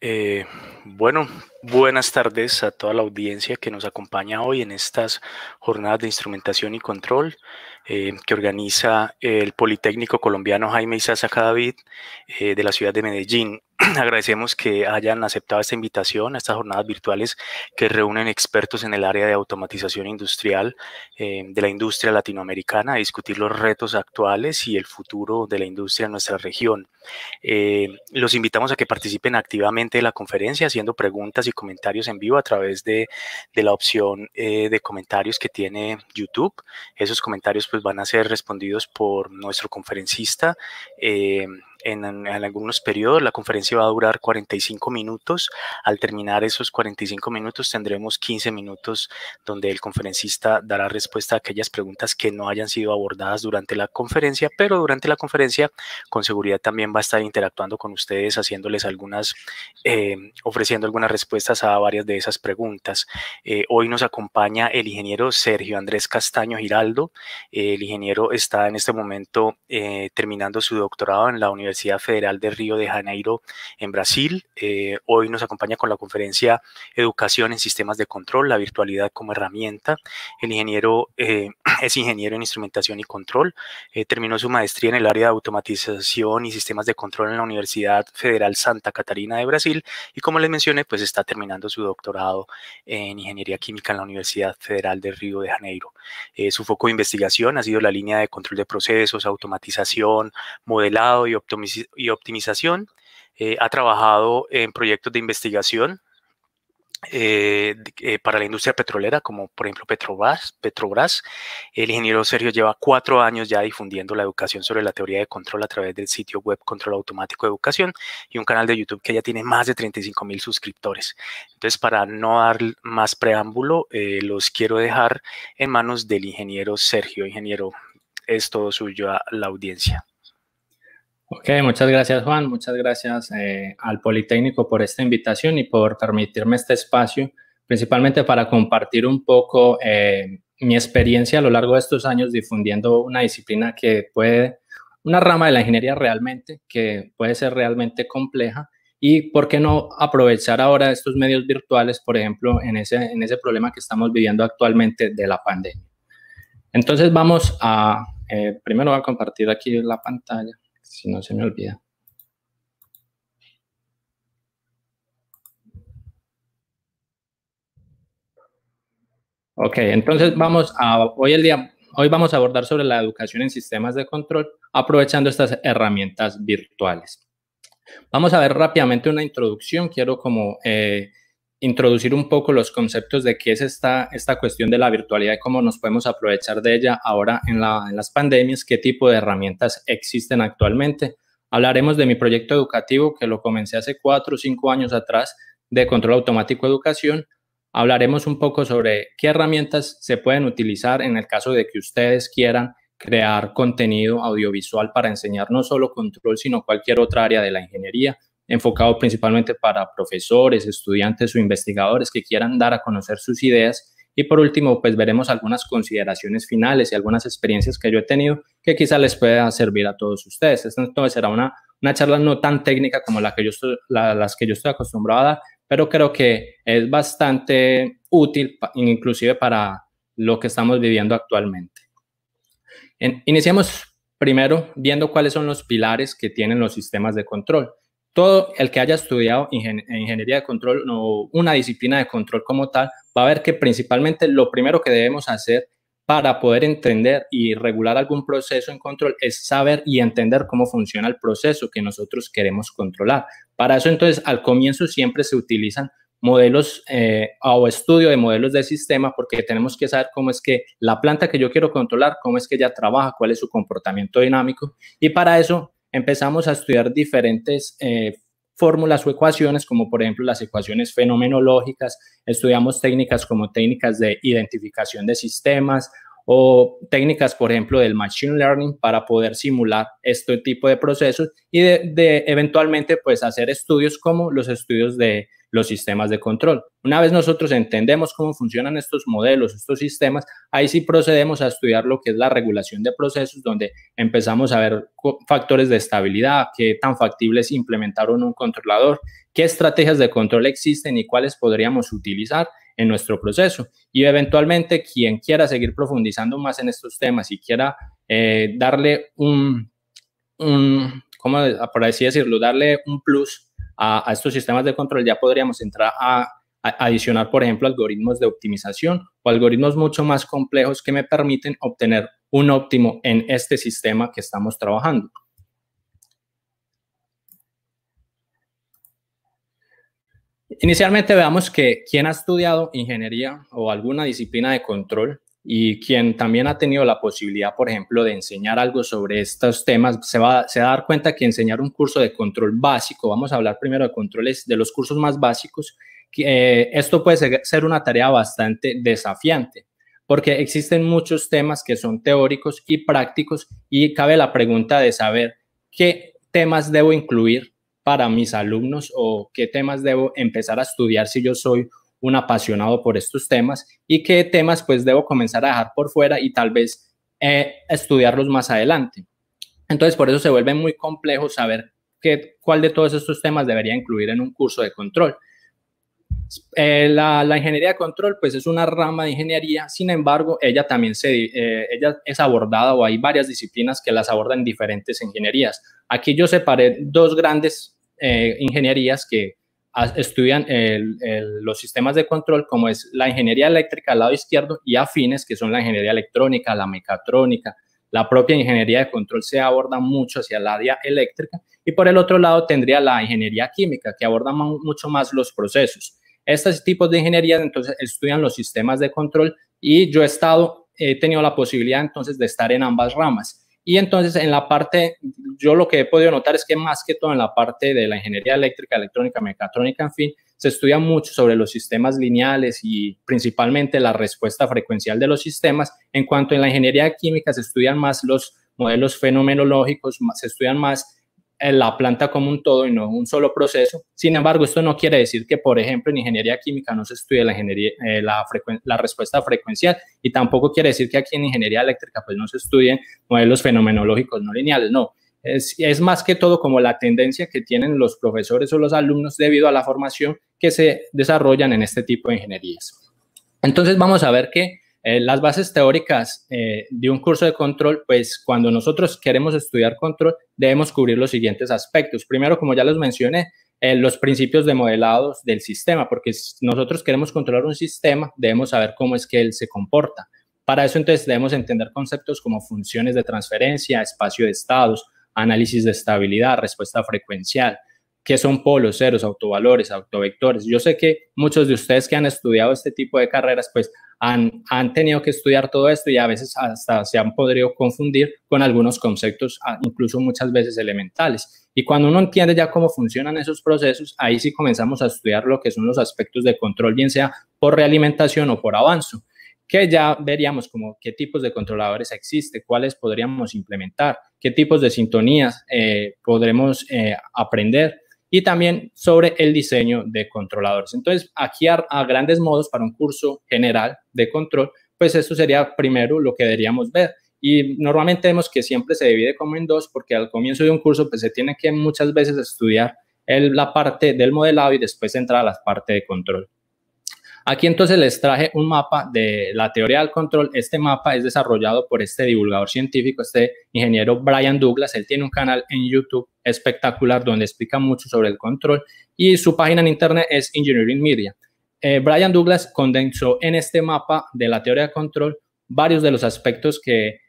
Eh, bueno, buenas tardes a toda la audiencia que nos acompaña hoy en estas jornadas de instrumentación y control que organiza el Politécnico Colombiano Jaime Isaza Cadavid de la ciudad de Medellín. Agradecemos que hayan aceptado esta invitación a estas jornadas virtuales que reúnen expertos en el área de automatización industrial de la industria latinoamericana a discutir los retos actuales y el futuro de la industria en nuestra región. Los invitamos a que participen activamente de la conferencia haciendo preguntas y comentarios en vivo a través de la opción de comentarios que tiene YouTube. Esos comentarios pues van a ser respondidos por nuestro conferencista en algunos periodos. La conferencia va a durar 45 minutos. Al terminar esos 45 minutos tendremos 15 minutos donde el conferencista dará respuesta a aquellas preguntas que no hayan sido abordadas durante la conferencia, pero durante la conferencia con seguridad también va a estar interactuando con ustedes, haciéndoles ofreciendo algunas respuestas a varias de esas preguntas. Hoy nos acompaña el ingeniero Sergio Andrés Castaño Giraldo. El ingeniero está en este momento terminando su doctorado en la Universidad Federal de Río de Janeiro en Brasil. Hoy nos acompaña con la conferencia Educación en Sistemas de Control, la virtualidad como herramienta. El ingeniero es ingeniero en instrumentación y control. Terminó su maestría en el área de automatización y sistemas de control en la Universidad Federal Santa Catarina de Brasil y, como les mencioné, pues está terminando su doctorado en ingeniería química en la Universidad Federal de Río de Janeiro. Su foco de investigación ha sido la línea de control de procesos, automatización, modelado y optimización. Ha trabajado en proyectos de investigación para la industria petrolera, como por ejemplo Petrobras. El ingeniero Sergio lleva 4 años ya difundiendo la educación sobre la teoría de control a través del sitio web Control Automático de Educación y un canal de YouTube que ya tiene más de 35,000 suscriptores. Entonces, para no dar más preámbulo, los quiero dejar en manos del ingeniero Sergio. Ingeniero, es todo suyo a la audiencia. Ok, muchas gracias Juan, muchas gracias al Politécnico por esta invitación y por permitirme este espacio, principalmente para compartir un poco mi experiencia a lo largo de estos años difundiendo una disciplina una rama de la ingeniería realmente, que puede ser realmente compleja y por qué no aprovechar ahora estos medios virtuales, por ejemplo, en ese problema que estamos viviendo actualmente de la pandemia. Entonces vamos primero voy a compartir aquí la pantalla. Si no se me olvida. Ok, entonces hoy vamos a abordar sobre la educación en sistemas de control, aprovechando estas herramientas virtuales. Vamos a ver rápidamente una introducción. Quiero introducir un poco los conceptos de qué es esta cuestión de la virtualidad y cómo nos podemos aprovechar de ella ahora en las pandemias, qué tipo de herramientas existen actualmente. Hablaremos de mi proyecto educativo que lo comencé hace 4 o 5 años atrás de control automático de educación. Hablaremos un poco sobre qué herramientas se pueden utilizar en el caso de que ustedes quieran crear contenido audiovisual para enseñar no solo control, sino cualquier otra área de la ingeniería, enfocado principalmente para profesores, estudiantes o investigadores que quieran dar a conocer sus ideas. Y por último, pues veremos algunas consideraciones finales y algunas experiencias que yo he tenido que quizá les pueda servir a todos ustedes. Esto entonces será una charla no tan técnica como las que yo estoy acostumbrado a dar, pero creo que es bastante útil inclusive para lo que estamos viviendo actualmente. Iniciemos primero viendo cuáles son los pilares que tienen los sistemas de control. Todo el que haya estudiado ingeniería de control o una disciplina de control como tal, va a ver que principalmente lo primero que debemos hacer para poder entender y regular algún proceso en control es saber y entender cómo funciona el proceso que nosotros queremos controlar. Para eso, entonces, al comienzo siempre se utilizan modelos o estudio de modelos de sistema, porque tenemos que saber cómo es que la planta que yo quiero controlar, cómo es que ella trabaja, cuál es su comportamiento dinámico, y para eso empezamos a estudiar diferentes fórmulas o ecuaciones, como por ejemplo las ecuaciones fenomenológicas. Estudiamos técnicas como técnicas de identificación de sistemas o técnicas, por ejemplo, del machine learning para poder simular este tipo de procesos y de eventualmente pues hacer estudios como los estudios de los sistemas de control. Una vez nosotros entendemos cómo funcionan estos modelos, estos sistemas, ahí sí procedemos a estudiar lo que es la regulación de procesos, donde empezamos a ver factores de estabilidad, qué tan factible es implementar un controlador, qué estrategias de control existen y cuáles podríamos utilizar en nuestro proceso. Y eventualmente quien quiera seguir profundizando más en estos temas y quiera darle ¿cómo, por así decirlo, darle un plus a estos sistemas de control, ya podríamos entrar a adicionar, por ejemplo, algoritmos de optimización o algoritmos mucho más complejos que me permiten obtener un óptimo en este sistema que estamos trabajando. Inicialmente veamos que quien ha estudiado ingeniería o alguna disciplina de control y quien también ha tenido la posibilidad, por ejemplo, de enseñar algo sobre estos temas, se va a dar cuenta que enseñar un curso de control básico, vamos a hablar primero de controles, de los cursos más básicos, esto puede ser una tarea bastante desafiante, porque existen muchos temas que son teóricos y prácticos y cabe la pregunta de saber qué temas debo incluir para mis alumnos o qué temas debo empezar a estudiar si yo soy un apasionado por estos temas y qué temas pues debo comenzar a dejar por fuera y tal vez estudiarlos más adelante. Entonces por eso se vuelve muy complejo saber cuál de todos estos temas debería incluir en un curso de control. La ingeniería de control pues es una rama de ingeniería, sin embargo ella también ella es abordada o hay varias disciplinas que las abordan en diferentes ingenierías. Aquí yo separé dos grandes ingenierías que estudian los sistemas de control, como es la ingeniería eléctrica al lado izquierdo y afines, que son la ingeniería electrónica, la mecatrónica. La propia ingeniería de control se aborda mucho hacia el área eléctrica y por el otro lado tendría la ingeniería química, que aborda mucho más los procesos. Estos tipos de ingenierías entonces estudian los sistemas de control y yo he tenido la posibilidad entonces de estar en ambas ramas. Y entonces en la parte, yo lo que he podido notar es que más que todo en la parte de la ingeniería eléctrica, electrónica, mecatrónica, en fin, se estudia mucho sobre los sistemas lineales y principalmente la respuesta frecuencial de los sistemas. En cuanto en la ingeniería química se estudian más los modelos fenomenológicos, se estudian más la planta como un todo y no un solo proceso. Sin embargo, esto no quiere decir que, por ejemplo, en ingeniería química no se estudie la respuesta frecuencial y tampoco quiere decir que aquí en ingeniería eléctrica pues no se estudien modelos fenomenológicos no lineales, no. Es más que todo como la tendencia que tienen los profesores o los alumnos debido a la formación que se desarrollan en este tipo de ingenierías. Entonces vamos a ver que las bases teóricas de un curso de control, pues cuando nosotros queremos estudiar control, debemos cubrir los siguientes aspectos. Primero, como ya los mencioné, los principios de modelados del sistema, porque si nosotros queremos controlar un sistema, debemos saber cómo es que él se comporta. Para eso, entonces, debemos entender conceptos como funciones de transferencia, espacio de estados, análisis de estabilidad, respuesta frecuencial, qué son polos, ceros, autovalores, autovectores. Yo sé que muchos de ustedes que han estudiado este tipo de carreras, pues han tenido que estudiar todo esto y a veces hasta se han podido confundir con algunos conceptos, incluso muchas veces elementales. Y cuando uno entiende ya cómo funcionan esos procesos, ahí sí comenzamos a estudiar lo que son los aspectos de control, bien sea por realimentación o por avanzo, que ya veríamos como qué tipos de controladores existen, cuáles podríamos implementar, qué tipos de sintonías podremos aprender, y también sobre el diseño de controladores. Entonces, aquí a grandes modos, para un curso general de control, pues esto sería primero lo que deberíamos ver. Y normalmente vemos que siempre se divide como en dos, porque al comienzo de un curso pues se tiene que muchas veces estudiar la parte del modelado y después entrar a la parte de control. Aquí entonces les traje un mapa de la teoría del control. Este mapa es desarrollado por este divulgador científico, este ingeniero Brian Douglas. Él tiene un canal en YouTube espectacular donde explica mucho sobre el control y su página en internet es Engineering Media. Brian Douglas condensó en este mapa de la teoría del control varios de los aspectos que,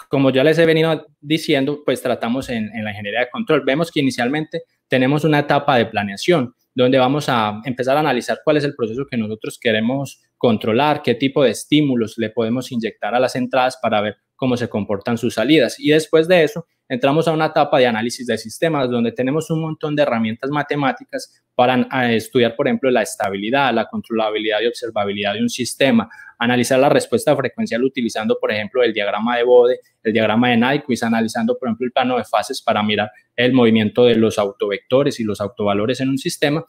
como ya les he venido diciendo, pues tratamos en la ingeniería de control. Vemos que inicialmente tenemos una etapa de planeación, donde vamos a empezar a analizar cuál es el proceso que nosotros queremos controlar, qué tipo de estímulos le podemos inyectar a las entradas para ver cómo se comportan sus salidas. Y después de eso, entramos a una etapa de análisis de sistemas, donde tenemos un montón de herramientas matemáticas para estudiar, por ejemplo, la estabilidad, la controlabilidad y observabilidad de un sistema, analizar la respuesta frecuencial utilizando, por ejemplo, el diagrama de Bode, el diagrama de Nyquist, analizando, por ejemplo, el plano de fases para mirar el movimiento de los autovectores y los autovalores en un sistema.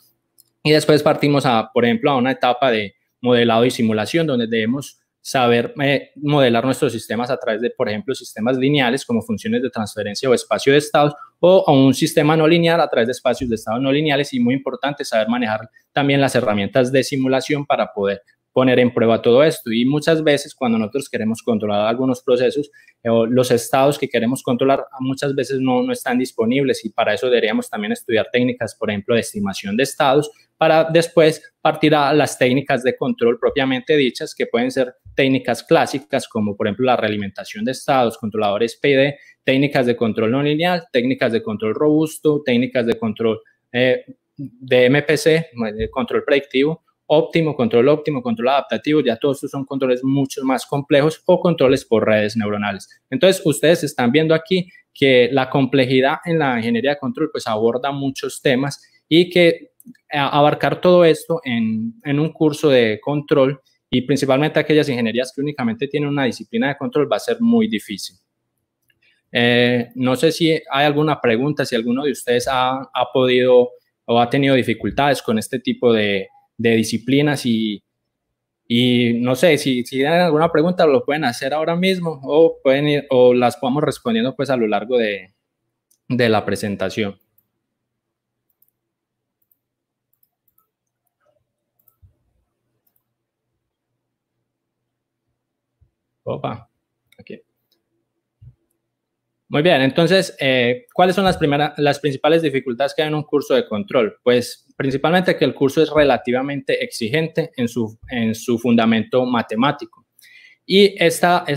Y después partimos por ejemplo, a una etapa de modelado y simulación, donde debemos saber modelar nuestros sistemas a través de, por ejemplo, sistemas lineales como funciones de transferencia o espacio de estados, o a un sistema no lineal a través de espacios de estados no lineales, y muy importante saber manejar también las herramientas de simulación para poder poner en prueba todo esto. Y muchas veces cuando nosotros queremos controlar algunos procesos, los estados que queremos controlar muchas veces no están disponibles, y para eso deberíamos también estudiar técnicas, por ejemplo, de estimación de estados, para después partir a las técnicas de control propiamente dichas, que pueden ser técnicas clásicas, como por ejemplo la realimentación de estados, controladores PID, técnicas de control no lineal, técnicas de control robusto, técnicas de control de MPC, de control predictivo, óptimo, control adaptativo. Ya todos estos son controles mucho más complejos, o controles por redes neuronales. Entonces, ustedes están viendo aquí que la complejidad en la ingeniería de control pues aborda muchos temas, y que abarcar todo esto en un curso de control, y principalmente aquellas ingenierías que únicamente tienen una disciplina de control, va a ser muy difícil. No sé si hay alguna pregunta, si alguno de ustedes ha podido o ha tenido dificultades con este tipo de disciplinas, y no sé, si tienen alguna pregunta lo pueden hacer ahora mismo, o pueden ir, o las podemos respondiendo pues a lo largo de la presentación. Opa, aquí. Muy bien, entonces, ¿cuáles son las principales dificultades que hay en un curso de control? Pues principalmente que el curso es relativamente exigente en su fundamento matemático. Y estas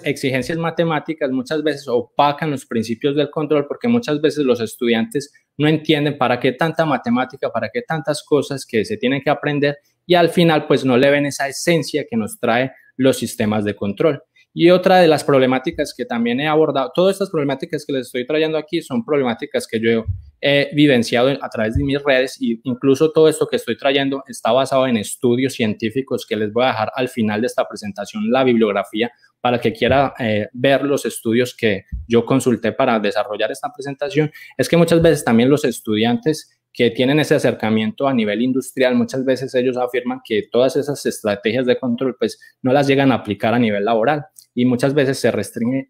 exigencias matemáticas muchas veces opacan los principios del control, porque muchas veces los estudiantes no entienden para qué tanta matemática, para qué tantas cosas que se tienen que aprender, y al final pues no le ven esa esencia que nos trae los sistemas de control. Y otra de las problemáticas que también he abordado, todas estas problemáticas que les estoy trayendo aquí son problemáticas que yo he vivenciado a través de mis redes, y incluso todo esto que estoy trayendo está basado en estudios científicos, que les voy a dejar al final de esta presentación la bibliografía para que quiera ver los estudios que yo consulté para desarrollar esta presentación. Es que muchas veces también los estudiantes que tienen ese acercamiento a nivel industrial, muchas veces ellos afirman que todas esas estrategias de control pues no las llegan a aplicar a nivel laboral, y muchas veces se restringen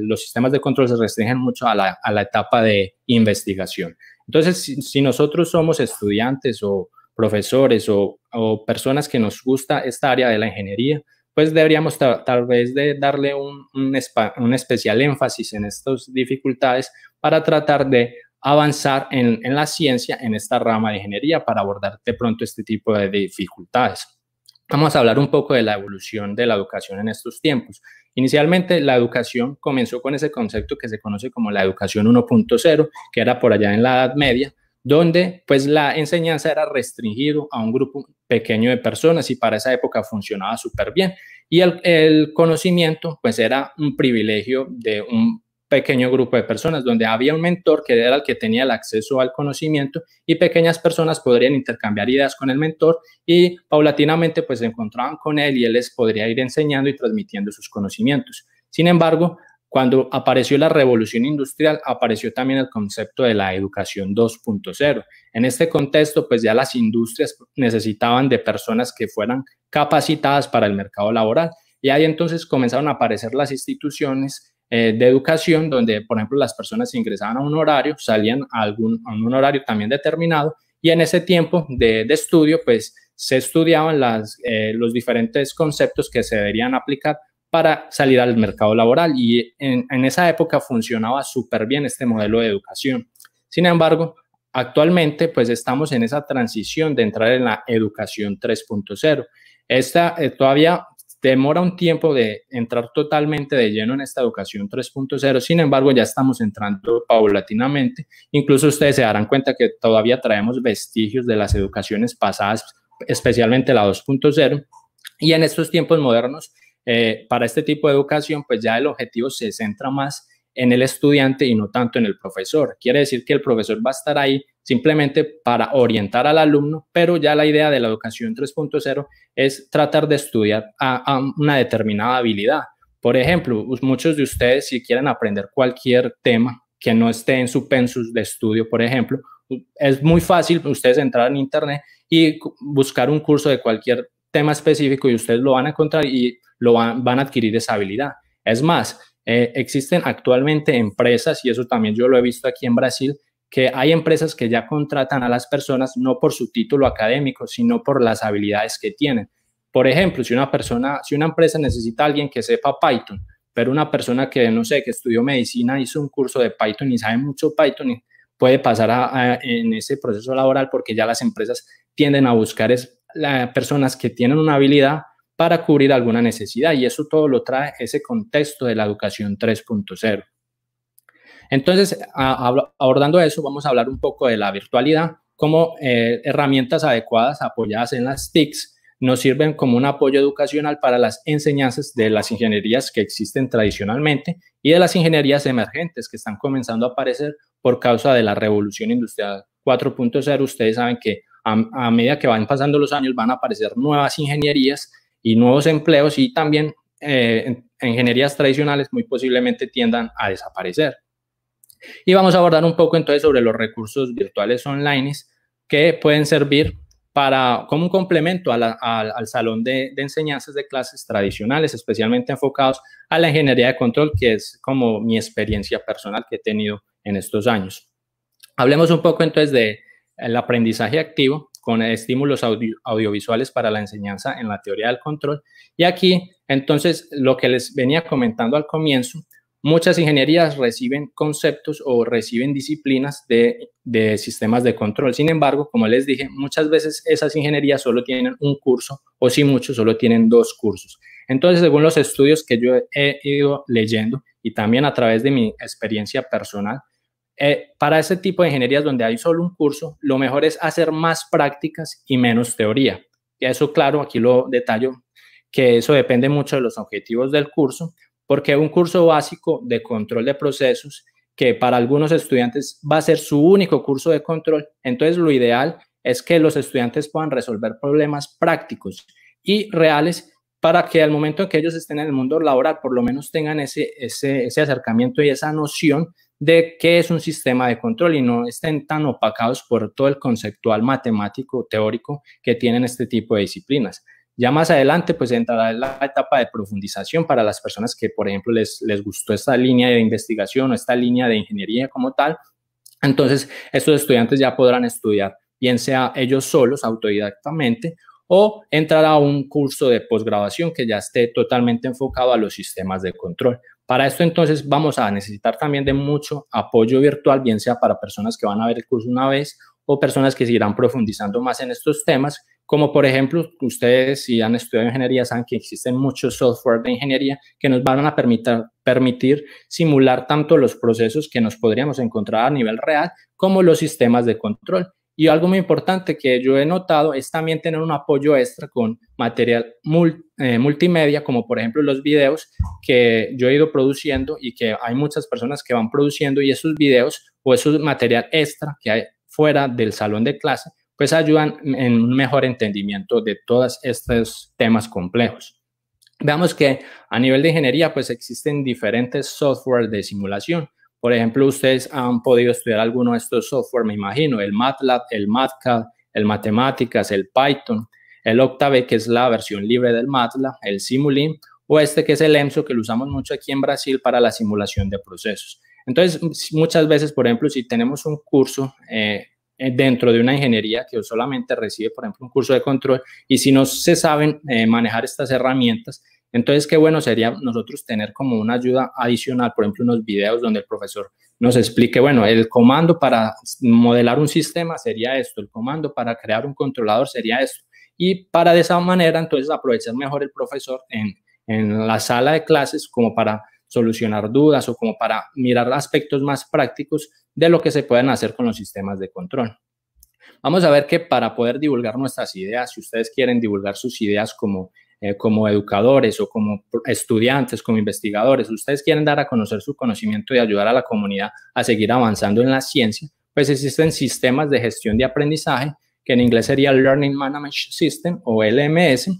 los sistemas de control se restringen mucho a la etapa de investigación. Entonces, si nosotros somos estudiantes o profesores o personas que nos gusta esta área de la ingeniería, pues deberíamos tal vez de darle un especial énfasis en estas dificultades, para tratar de avanzar en la ciencia, en esta rama de ingeniería, para abordar de pronto este tipo de dificultades. Vamos a hablar un poco de la evolución de la educación en estos tiempos. Inicialmente, la educación comenzó con ese concepto que se conoce como la educación 1.0, que era por allá en la Edad Media, donde pues la enseñanza era restringida a un grupo pequeño de personas, y para esa época funcionaba súper bien. Y el conocimiento pues era un privilegio de un pequeño grupo de personas, donde había un mentor que era el que tenía el acceso al conocimiento, y pequeñas personas podrían intercambiar ideas con el mentor, y paulatinamente pues se encontraban con él, y él les podría ir enseñando y transmitiendo sus conocimientos. Sin embargo, cuando apareció la revolución industrial, apareció también el concepto de la educación 2.0. En este contexto, pues ya las industrias necesitaban de personas que fueran capacitadas para el mercado laboral, y ahí entonces comenzaron a aparecer las instituciones de educación, donde, por ejemplo, las personas ingresaban a un horario, salían a un horario también determinado, y en ese tiempo de estudio, pues se estudiaban los diferentes conceptos que se deberían aplicar para salir al mercado laboral, y en esa época funcionaba súper bien este modelo de educación. Sin embargo, actualmente, pues estamos en esa transición de entrar en la educación 3.0. Esta todavía demora un tiempo de entrar totalmente de lleno en esta educación 3.0, sin embargo ya estamos entrando paulatinamente. Incluso ustedes se darán cuenta que todavía traemos vestigios de las educaciones pasadas, especialmente la 2.0, y en estos tiempos modernos, para este tipo de educación, pues ya el objetivo se centra más en el estudiante y no tanto en el profesor. Quiere decir que el profesor va a estar ahí simplemente para orientar al alumno, pero ya la idea de la educación 3.0 es tratar de estudiar a una determinada habilidad. Por ejemplo, muchos de ustedes, si quieren aprender cualquier tema que no esté en su pensus de estudio, por ejemplo, Es muy fácil ustedes entrar en internet y buscar un curso de cualquier tema específico y ustedes lo van a encontrar y van a adquirir esa habilidad. Es más, existen actualmente empresas, y eso también yo lo he visto aquí en Brasil, que hay empresas que ya contratan a las personas no por su título académico, sino por las habilidades que tienen. Por ejemplo, si una empresa necesita a alguien que sepa Python, pero una persona que, no sé, que estudió medicina, hizo un curso de Python y sabe mucho Python, puede pasar en ese proceso laboral porque ya las empresas tienden a buscar personas que tienen una habilidad para cubrir alguna necesidad, y eso todo lo trae ese contexto de la educación 3.0. Entonces, abordando eso, vamos a hablar un poco de la virtualidad, como herramientas adecuadas apoyadas en las TICs nos sirven como un apoyo educacional para las enseñanzas de las ingenierías que existen tradicionalmente y de las ingenierías emergentes que están comenzando a aparecer por causa de la revolución industrial 4.0. Ustedes saben que a medida que van pasando los años van a aparecer nuevas ingenierías y nuevos empleos, y también ingenierías tradicionales muy posiblemente tiendan a desaparecer. Y vamos a abordar un poco entonces sobre los recursos virtuales online que pueden servir como un complemento al salón de enseñanzas de clases tradicionales, especialmente enfocados a la ingeniería de control, que es como mi experiencia personal que he tenido en estos años. Hablemos un poco entonces del aprendizaje activo con estímulos audiovisuales para la enseñanza en la teoría del control. Y aquí, entonces, lo que les venía comentando al comienzo, muchas ingenierías reciben conceptos o reciben disciplinas de sistemas de control. Sin embargo, como les dije, muchas veces esas ingenierías solo tienen un curso, o si mucho, solo tienen 2 cursos. Entonces, según los estudios que yo he ido leyendo y también a través de mi experiencia personal, para ese tipo de ingenierías donde hay solo un curso, lo mejor es hacer más prácticas y menos teoría. Y eso, claro, aquí lo detallo, que eso depende mucho de los objetivos del curso, porque un curso básico de control de procesos, que para algunos estudiantes va a ser su único curso de control, entonces lo ideal es que los estudiantes puedan resolver problemas prácticos y reales para que al momento en que ellos estén en el mundo laboral, por lo menos tengan ese acercamiento y esa noción de qué es un sistema de control y no estén tan opacados por todo el conceptual matemático teórico que tienen este tipo de disciplinas. Ya más adelante, pues entrará la etapa de profundización para las personas que, por ejemplo, les gustó esta línea de investigación o esta línea de ingeniería como tal. Entonces, estos estudiantes ya podrán estudiar, bien sea ellos solos, autodidactamente, o entrar a un curso de posgraduación que ya esté totalmente enfocado a los sistemas de control. Para esto, entonces, vamos a necesitar también de mucho apoyo virtual, bien sea para personas que van a ver el curso una vez o personas que seguirán profundizando más en estos temas, como por ejemplo, ustedes si han estudiado ingeniería saben que existen muchos software de ingeniería que nos van a permitir simular tanto los procesos que nos podríamos encontrar a nivel real como los sistemas de control. Y algo muy importante que yo he notado es también tener un apoyo extra con material multimedia, como por ejemplo los videos que yo he ido produciendo y que hay muchas personas que van produciendo, y esos videos o esos material extra que hay fuera del salón de clase, pues ayudan en un mejor entendimiento de todos estos temas complejos. Veamos que a nivel de ingeniería, pues existen diferentes software de simulación. Por ejemplo, ustedes han podido estudiar alguno de estos software, me imagino, el MATLAB, el MATCAD, el Matemáticas, el Python, el Octave, que es la versión libre del MATLAB, el Simulink, o este que es el EMSO, que lo usamos mucho aquí en Brasil para la simulación de procesos. Entonces, muchas veces, por ejemplo, si tenemos un curso dentro de una ingeniería que solamente recibe, por ejemplo, un curso de control, y si no se saben manejar estas herramientas, entonces qué bueno sería nosotros tener como una ayuda adicional, por ejemplo, unos videos donde el profesor nos explique, bueno, el comando para modelar un sistema sería esto, el comando para crear un controlador sería esto, y para de esa manera entonces aprovechar mejor el profesor en la sala de clases como para solucionar dudas o como para mirar aspectos más prácticos de lo que se pueden hacer con los sistemas de control. Vamos a ver que para poder divulgar nuestras ideas, si ustedes quieren divulgar sus ideas como educadores o como estudiantes, como investigadores, ustedes quieren dar a conocer su conocimiento y ayudar a la comunidad a seguir avanzando en la ciencia, pues existen sistemas de gestión de aprendizaje, que en inglés sería Learning Management System o LMS,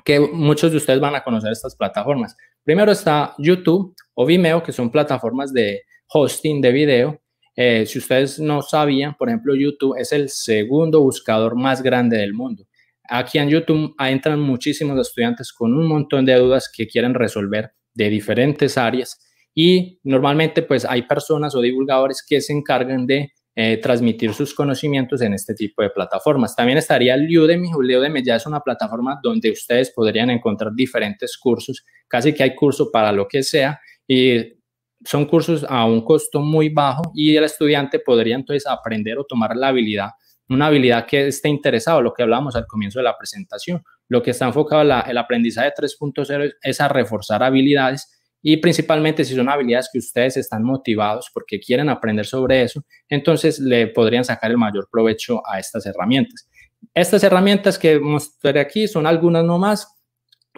que muchos de ustedes van a conocer estas plataformas. Primero está YouTube o Vimeo, que son plataformas de hosting de video, Si ustedes no sabían, por ejemplo, YouTube es el segundo buscador más grande del mundo. Aquí en YouTube entran muchísimos estudiantes con un montón de dudas que quieren resolver de diferentes áreas y normalmente pues hay personas o divulgadores que se encargan de transmitir sus conocimientos en este tipo de plataformas. También estaría Udemy. Udemy ya es una plataforma donde ustedes podrían encontrar diferentes cursos, casi que hay curso para lo que sea y son cursos a un costo muy bajo y el estudiante podría entonces aprender o tomar la habilidad, una habilidad que esté interesado, lo que hablábamos al comienzo de la presentación. Lo que está enfocado el aprendizaje 3.0 es a reforzar habilidades y principalmente si son habilidades que ustedes están motivados porque quieren aprender sobre eso, entonces le podrían sacar el mayor provecho a estas herramientas. Estas herramientas que mostraré aquí son algunas nomás,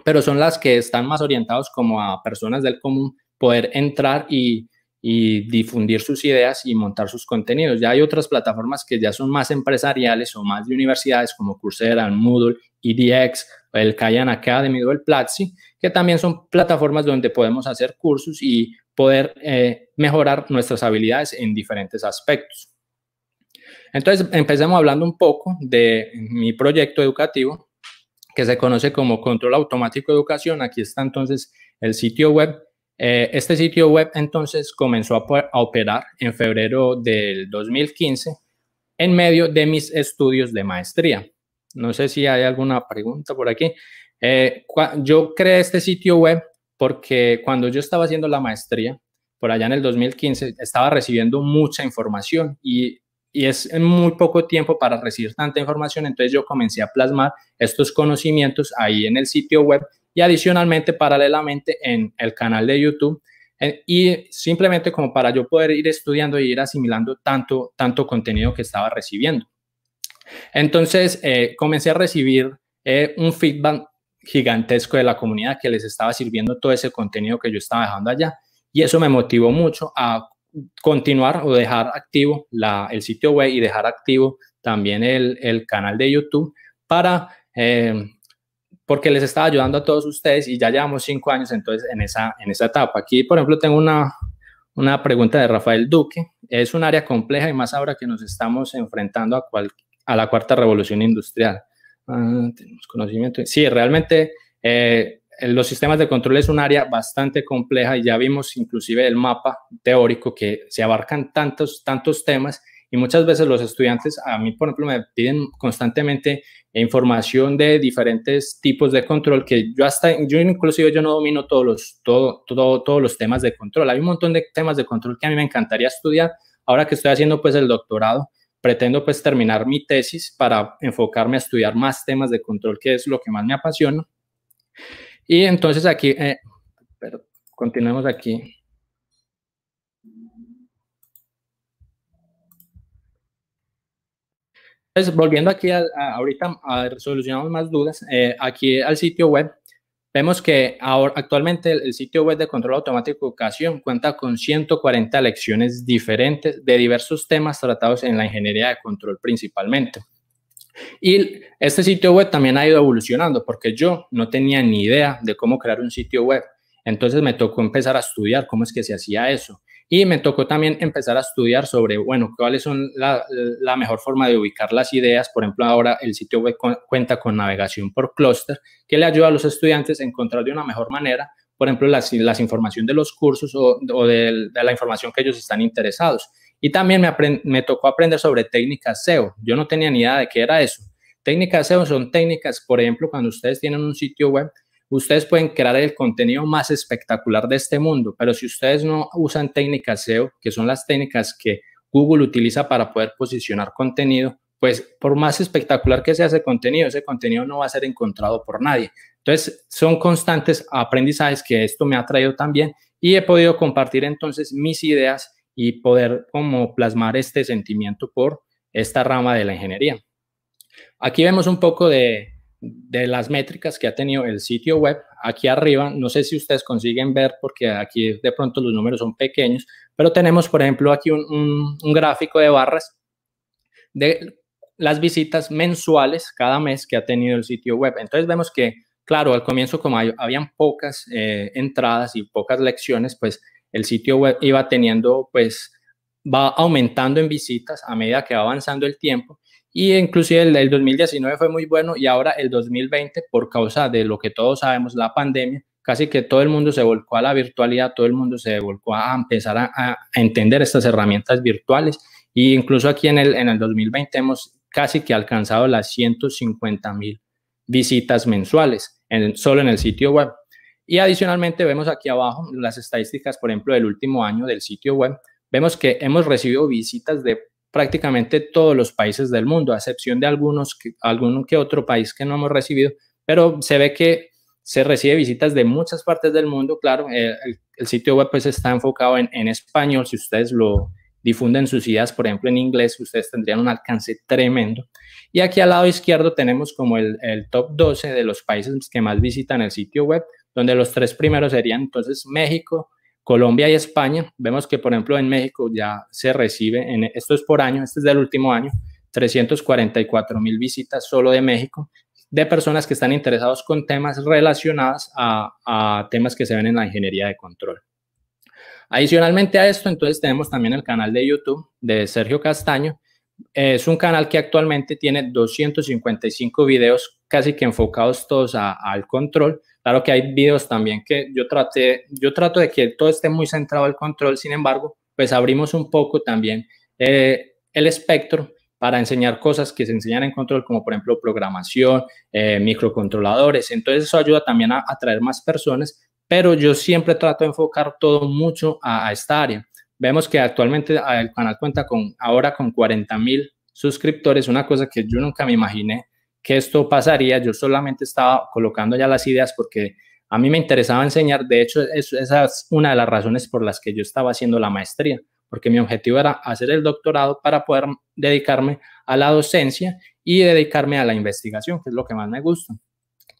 pero son las que están más orientados como a personas del común poder entrar y difundir sus ideas y montar sus contenidos. Ya hay otras plataformas que ya son más empresariales o más de universidades como Coursera, Moodle, EDX, el Khan Academy o el Platzi, que también son plataformas donde podemos hacer cursos y poder mejorar nuestras habilidades en diferentes aspectos. Entonces, empecemos hablando un poco de mi proyecto educativo, que se conoce como Control Automático de Educación. Aquí está entonces el sitio web. Este sitio web entonces comenzó a operar en febrero del 2015 en medio de mis estudios de maestría. No sé si hay alguna pregunta por aquí. Yo creé este sitio web porque cuando yo estaba haciendo la maestría, por allá en el 2015, estaba recibiendo mucha información y es en muy poco tiempo para recibir tanta información, entonces yo comencé a plasmar estos conocimientos ahí en el sitio web y adicionalmente, paralelamente, en el canal de YouTube y simplemente como para yo poder ir estudiando y ir asimilando tanto contenido que estaba recibiendo. Entonces, comencé a recibir un feedback gigantesco de la comunidad que les estaba sirviendo todo ese contenido que yo estaba dejando allá y eso me motivó mucho a continuar o dejar activo el sitio web y dejar activo también el canal de YouTube porque les estaba ayudando a todos ustedes y ya llevamos 5 años entonces en esa etapa. Aquí, por ejemplo, tengo una pregunta de Rafael Duque. Es un área compleja y más ahora que nos estamos enfrentando a la cuarta revolución industrial. Tenemos conocimiento. Sí, realmente los sistemas de control es un área bastante compleja y ya vimos inclusive el mapa teórico que se abarcan tantos temas y muchas veces los estudiantes, a mí por ejemplo, me piden constantemente información de diferentes tipos de control que yo inclusive yo no domino todos los temas de control. Hay un montón de temas de control que a mí me encantaría estudiar. Ahora que estoy haciendo pues el doctorado, pretendo pues terminar mi tesis para enfocarme a estudiar más temas de control, que es lo que más me apasiona. Y entonces aquí, continuemos aquí. Entonces, volviendo aquí ahorita a solucionar más dudas, aquí al sitio web, vemos que actualmente el sitio web de Control Automático de Educación cuenta con 140 lecciones diferentes de diversos temas tratados en la ingeniería de control principalmente. Y este sitio web también ha ido evolucionando porque yo no tenía ni idea de cómo crear un sitio web. Entonces me tocó empezar a estudiar cómo es que se hacía eso. Y me tocó también empezar a estudiar sobre, bueno, cuáles son la mejor forma de ubicar las ideas. Por ejemplo, ahora el sitio web cuenta con navegación por clúster, que le ayuda a los estudiantes a encontrar de una mejor manera, por ejemplo, las información de los cursos o de la información que ellos están interesados. Y también me tocó aprender sobre técnicas SEO. Yo no tenía ni idea de qué era eso. Técnicas SEO son técnicas, por ejemplo, cuando ustedes tienen un sitio web, ustedes pueden crear el contenido más espectacular de este mundo, pero si ustedes no usan técnicas SEO, que son las técnicas que Google utiliza para poder posicionar contenido, pues por más espectacular que sea ese contenido no va a ser encontrado por nadie. Entonces, son constantes aprendizajes que esto me ha traído también y he podido compartir entonces mis ideas y poder como plasmar este sentimiento por esta rama de la ingeniería. Aquí vemos un poco de las métricas que ha tenido el sitio web. Aquí arriba, no sé si ustedes consiguen ver porque aquí de pronto los números son pequeños, pero tenemos, por ejemplo, aquí un gráfico de barras de las visitas mensuales cada mes que ha tenido el sitio web. Entonces vemos que, claro, al comienzo como habían pocas entradas y pocas lecciones, pues el sitio web iba teniendo pues va aumentando en visitas a medida que va avanzando el tiempo. Y inclusive el 2019 fue muy bueno y ahora el 2020, por causa de lo que todos sabemos, la pandemia, casi que todo el mundo se volcó a la virtualidad, todo el mundo se volcó a empezar a entender estas herramientas virtuales. Y incluso aquí en el 2020 hemos casi que alcanzado las 150,000 visitas mensuales solo en el sitio web. Y adicionalmente vemos aquí abajo las estadísticas, por ejemplo, del último año del sitio web. Vemos que hemos recibido visitas de prácticamente todos los países del mundo, a excepción de algún que otro país que no hemos recibido, pero se ve que se recibe visitas de muchas partes del mundo. Claro, el sitio web pues está enfocado en español. Si ustedes lo difunden sus ideas, por ejemplo, en inglés, ustedes tendrían un alcance tremendo. Y aquí al lado izquierdo tenemos como el top 12 de los países que más visitan el sitio web, donde los 3 primeros serían entonces México, Colombia y España. Vemos que, por ejemplo, en México ya se recibe, esto es por año, este es del último año, 344,000 visitas solo de México, de personas que están interesados con temas relacionados a temas que se ven en la ingeniería de control. Adicionalmente a esto, entonces tenemos también el canal de YouTube de Sergio Castaño. Es un canal que actualmente tiene 255 videos casi que enfocados todos al control. Claro que hay videos también que yo trato de que todo esté muy centrado al control. Sin embargo, pues abrimos un poco también el espectro para enseñar cosas que se enseñan en control, como por ejemplo programación, microcontroladores. Entonces eso ayuda también a atraer más personas, pero yo siempre trato de enfocar todo mucho a esta área. Vemos que actualmente el canal cuenta ahora con 40,000 suscriptores, una cosa que yo nunca me imaginé que esto pasaría. Yo solamente estaba colocando ya las ideas porque a mí me interesaba enseñar. De hecho, esa es una de las razones por las que yo estaba haciendo la maestría, porque mi objetivo era hacer el doctorado para poder dedicarme a la docencia y dedicarme a la investigación, que es lo que más me gusta.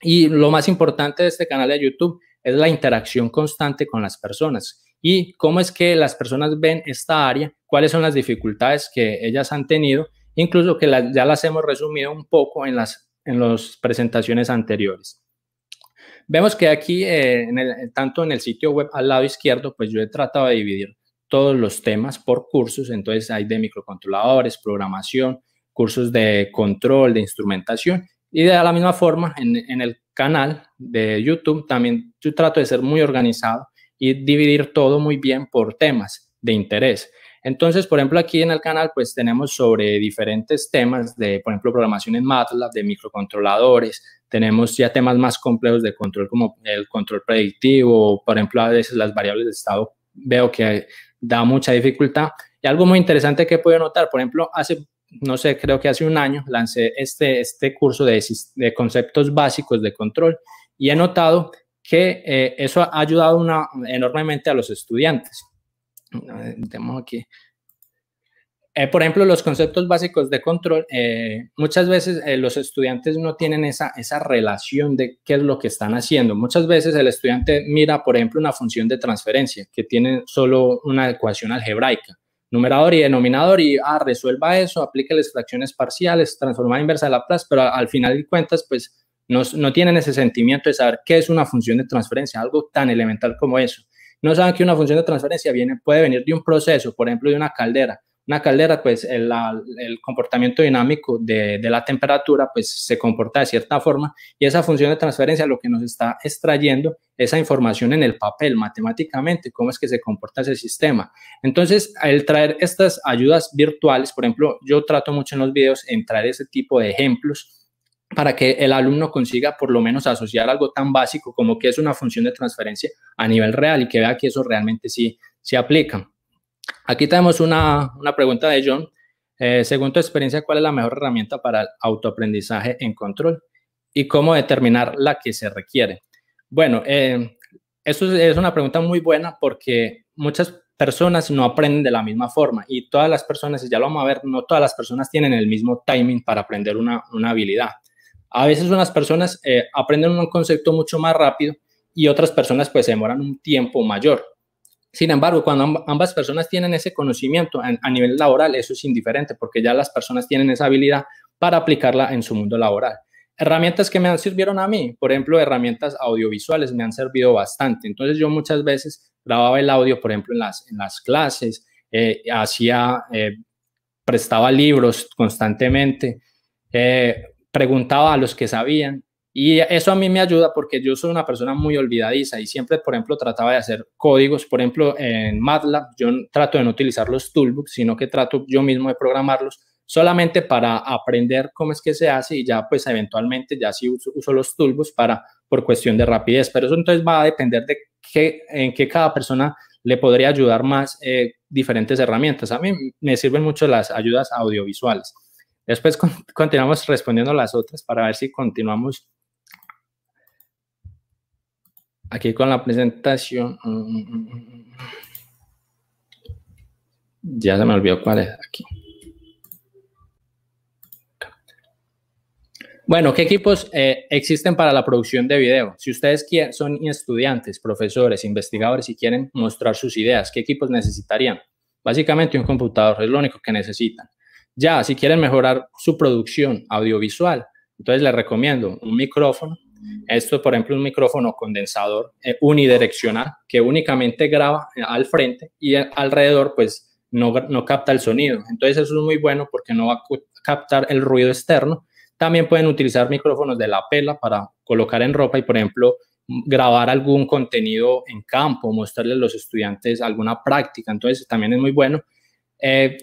Y lo más importante de este canal de YouTube es la interacción constante con las personas y cómo es que las personas ven esta área, cuáles son las dificultades que ellas han tenido, incluso que ya las hemos resumido un poco en las presentaciones anteriores. Vemos que aquí, tanto en el sitio web al lado izquierdo, pues yo he tratado de dividir todos los temas por cursos. Entonces hay de microcontroladores, programación, cursos de control, de instrumentación. Y de la misma forma, en el canal de YouTube también yo trato de ser muy organizado y dividir todo muy bien por temas de interés. Entonces, por ejemplo, aquí en el canal pues tenemos sobre diferentes temas de, por ejemplo, programación en MATLAB, de microcontroladores. Tenemos ya temas más complejos de control como el control predictivo, por ejemplo, a veces las variables de estado veo que da mucha dificultad. Y algo muy interesante que puedo notar, por ejemplo, no sé, creo que hace un año lancé este curso de conceptos básicos de control y he notado que eso ha ayudado enormemente a los estudiantes. Tenemos aquí. Por ejemplo, los conceptos básicos de control, muchas veces los estudiantes no tienen esa relación de qué es lo que están haciendo. Muchas veces el estudiante mira, por ejemplo, una función de transferencia que tiene solo una ecuación algebraica, numerador y denominador, y resuelva eso, aplique las fracciones parciales, transformada inversa de Laplace, pero al final de cuentas, pues no tienen ese sentimiento de saber qué es una función de transferencia, algo tan elemental como eso. No saben que una función de transferencia puede venir de un proceso, por ejemplo, de una caldera. Una caldera, pues el comportamiento dinámico de la temperatura, pues se comporta de cierta forma y esa función de transferencia lo que nos está extrayendo esa información en el papel matemáticamente, cómo es que se comporta ese sistema. Entonces, al traer estas ayudas virtuales, por ejemplo, yo trato mucho en los videos en traer ese tipo de ejemplos para que el alumno consiga por lo menos asociar algo tan básico como que es una función de transferencia a nivel real y que vea que eso realmente sí aplica. Aquí tenemos una pregunta de John. Según tu experiencia, ¿cuál es la mejor herramienta para el autoaprendizaje en control? ¿Y cómo determinar la que se requiere? Bueno, eso es una pregunta muy buena porque muchas personas no aprenden de la misma forma y todas las personas, y ya lo vamos a ver, no todas las personas tienen el mismo timing para aprender una habilidad. A veces unas personas aprenden un concepto mucho más rápido y otras personas pues se demoran un tiempo mayor. Sin embargo, cuando ambas personas tienen ese conocimiento a nivel laboral, eso es indiferente porque ya las personas tienen esa habilidad para aplicarla en su mundo laboral. Herramientas que me sirvieron a mí, por ejemplo, herramientas audiovisuales me han servido bastante. Entonces yo muchas veces grababa el audio, por ejemplo, en las clases, prestaba libros constantemente, preguntaba a los que sabían. Y eso a mí me ayuda porque yo soy una persona muy olvidadiza y siempre, por ejemplo, trataba de hacer códigos. Por ejemplo, en MATLAB yo trato de no utilizar los toolbooks, sino que trato yo mismo de programarlos solamente para aprender cómo es que se hace y ya pues eventualmente ya sí uso los toolbooks por cuestión de rapidez. Pero eso entonces va a depender de en qué cada persona le podría ayudar más diferentes herramientas. A mí me sirven mucho las ayudas audiovisuales. Después continuamos respondiendo las otras para ver si continuamos aquí con la presentación. Ya se me olvidó cuál es aquí. Bueno, ¿qué equipos existen para la producción de video? Si ustedes son estudiantes, profesores, investigadores y quieren mostrar sus ideas, ¿qué equipos necesitarían? Básicamente un computador es lo único que necesitan. Ya, si quieren mejorar su producción audiovisual, entonces les recomiendo un micrófono. Esto, por ejemplo, un micrófono condensador unidireccional que únicamente graba al frente y alrededor pues no capta el sonido. Entonces eso es muy bueno porque no va a captar el ruido externo. También pueden utilizar micrófonos de lapela para colocar en ropa y, por ejemplo, grabar algún contenido en campo, mostrarle a los estudiantes alguna práctica. Entonces también es muy bueno.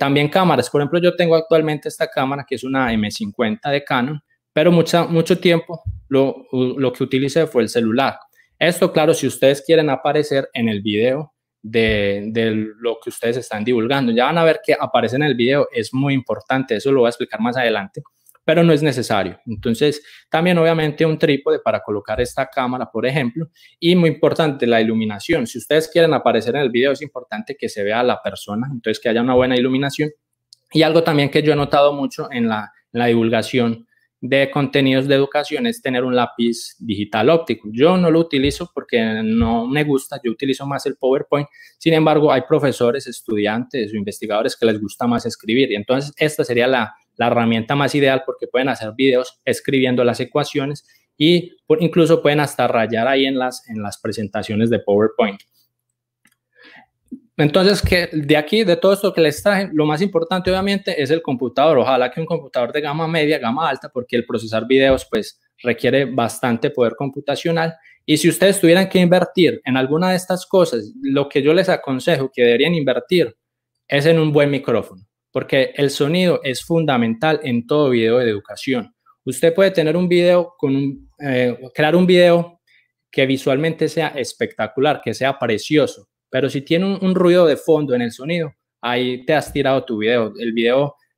También cámaras. Por ejemplo, yo tengo actualmente esta cámara que es una M50 de Canon, pero mucho tiempo lo que utilicé fue el celular. Esto, claro, si ustedes quieren aparecer en el video de lo que ustedes están divulgando, ya van a ver que aparece en el video, es muy importante, eso lo voy a explicar más adelante, pero no es necesario. Entonces, también obviamente un trípode para colocar esta cámara, por ejemplo, y muy importante, la iluminación. Si ustedes quieren aparecer en el video, es importante que se vea a la persona, entonces que haya una buena iluminación. Y algo también que yo he notado mucho en la divulgación de contenidos de educación es tener un lápiz digital óptico. Yo no lo utilizo porque no me gusta, yo utilizo más el PowerPoint. Sin embargo, hay profesores, estudiantes o investigadores que les gusta más escribir y entonces esta sería la herramienta más ideal porque pueden hacer videos escribiendo las ecuaciones y incluso pueden hasta rayar ahí en las presentaciones de PowerPoint. Entonces, que de aquí, de todo esto que les traje, lo más importante obviamente es el computador. Ojalá que un computador de gama media, gama alta, porque el procesar videos pues requiere bastante poder computacional. Y si ustedes tuvieran que invertir en alguna de estas cosas, lo que yo les aconsejo que deberían invertir es en un buen micrófono, porque el sonido es fundamental en todo video de educación. Usted puede tener un video crear un video que visualmente sea espectacular, que sea precioso, pero si tiene un ruido de fondo en el sonido, ahí te has tirado tu video.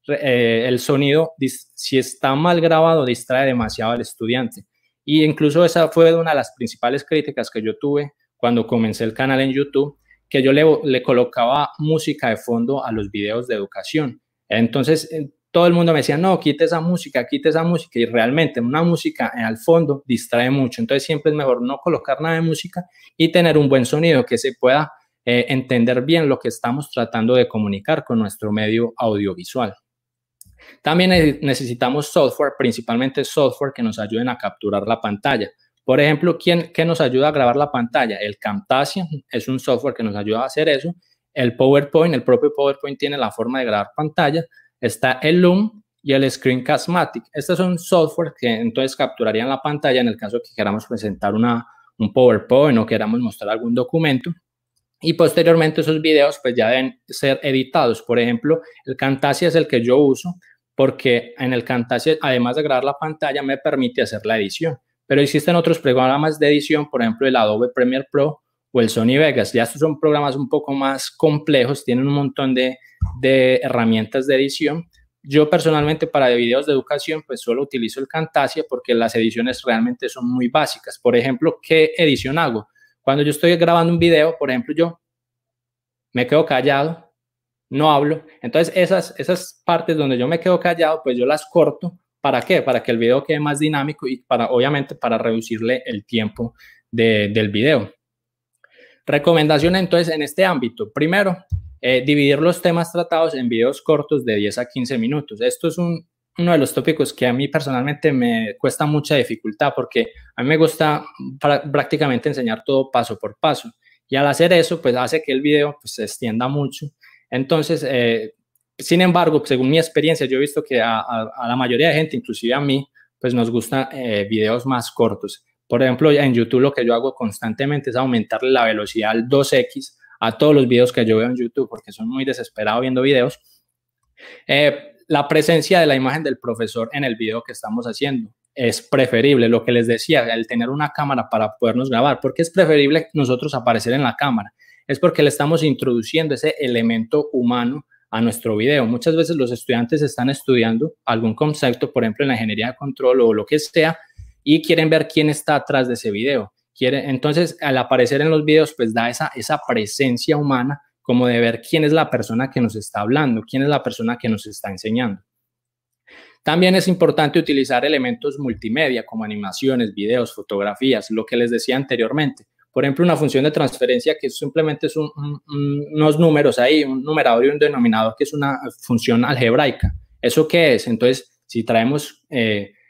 El sonido, si está mal grabado, distrae demasiado al estudiante. Y incluso esa fue una de las principales críticas que yo tuve cuando comencé el canal en YouTube, que yo le colocaba música de fondo a los videos de educación. Entonces, todo el mundo me decía, no, quite esa música, y realmente una música al fondo distrae mucho. Entonces, siempre es mejor no colocar nada de música y tener un buen sonido que se pueda entender bien lo que estamos tratando de comunicar con nuestro medio audiovisual. También necesitamos software, principalmente software que nos ayuden a capturar la pantalla. Por ejemplo, ¿qué nos ayuda a grabar la pantalla? El Camtasia es un software que nos ayuda a hacer eso. El PowerPoint, el propio PowerPoint tiene la forma de grabar pantalla. Está el Loom y el Screencast-Matic. Estos son software que entonces capturarían la pantalla en el caso que queramos presentar un PowerPoint o queramos mostrar algún documento. Y posteriormente esos videos pues ya deben ser editados. Por ejemplo, el Camtasia es el que yo uso porque en el Camtasia, además de grabar la pantalla, me permite hacer la edición. Pero existen otros programas de edición, por ejemplo, el Adobe Premiere Pro o el Sony Vegas. Ya estos son programas un poco más complejos, tienen un montón de herramientas de edición. Yo personalmente para videos de educación pues solo utilizo el Camtasia porque las ediciones realmente son muy básicas. Por ejemplo, ¿qué edición hago? Cuando yo estoy grabando un video, por ejemplo, yo me quedo callado, no hablo. Entonces, esas partes donde yo me quedo callado, pues yo las corto. ¿Para qué? Para que el video quede más dinámico y obviamente, para reducirle el tiempo del video. Recomendación entonces en este ámbito. Primero, dividir los temas tratados en videos cortos de 10 a 15 minutos. Esto es uno de los tópicos que a mí personalmente me cuesta mucha dificultad porque a mí me gusta prácticamente enseñar todo paso por paso y al hacer eso pues hace que el video pues, se extienda mucho Entonces, sin embargo, según mi experiencia, yo he visto que a la mayoría de gente, inclusive a mí, pues nos gustan videos más cortos. Por ejemplo, en YouTube lo que yo hago constantemente es aumentarle la velocidad al 2x a todos los videos que yo veo en YouTube, porque soy muy desesperado viendo videos. La presencia de la imagen del profesor en el video que estamos haciendo es preferible, lo que les decía, el tener una cámara para podernos grabar. ¿Por qué es preferible nosotros aparecer en la cámara? Es porque le estamos introduciendo ese elemento humano a nuestro video. Muchas veces los estudiantes están estudiando algún concepto, por ejemplo, en la ingeniería de control o lo que sea, y quieren ver quién está atrás de ese video. Entonces, al aparecer en los videos, pues da esa presencia humana, como de ver quién es la persona que nos está hablando, quién es la persona que nos está enseñando. También es importante utilizar elementos multimedia como animaciones, videos, fotografías, lo que les decía anteriormente. Por ejemplo, una función de transferencia que simplemente es unos números ahí, un numerador y un denominador, que es una función algebraica. ¿Eso qué es? Entonces, si traemos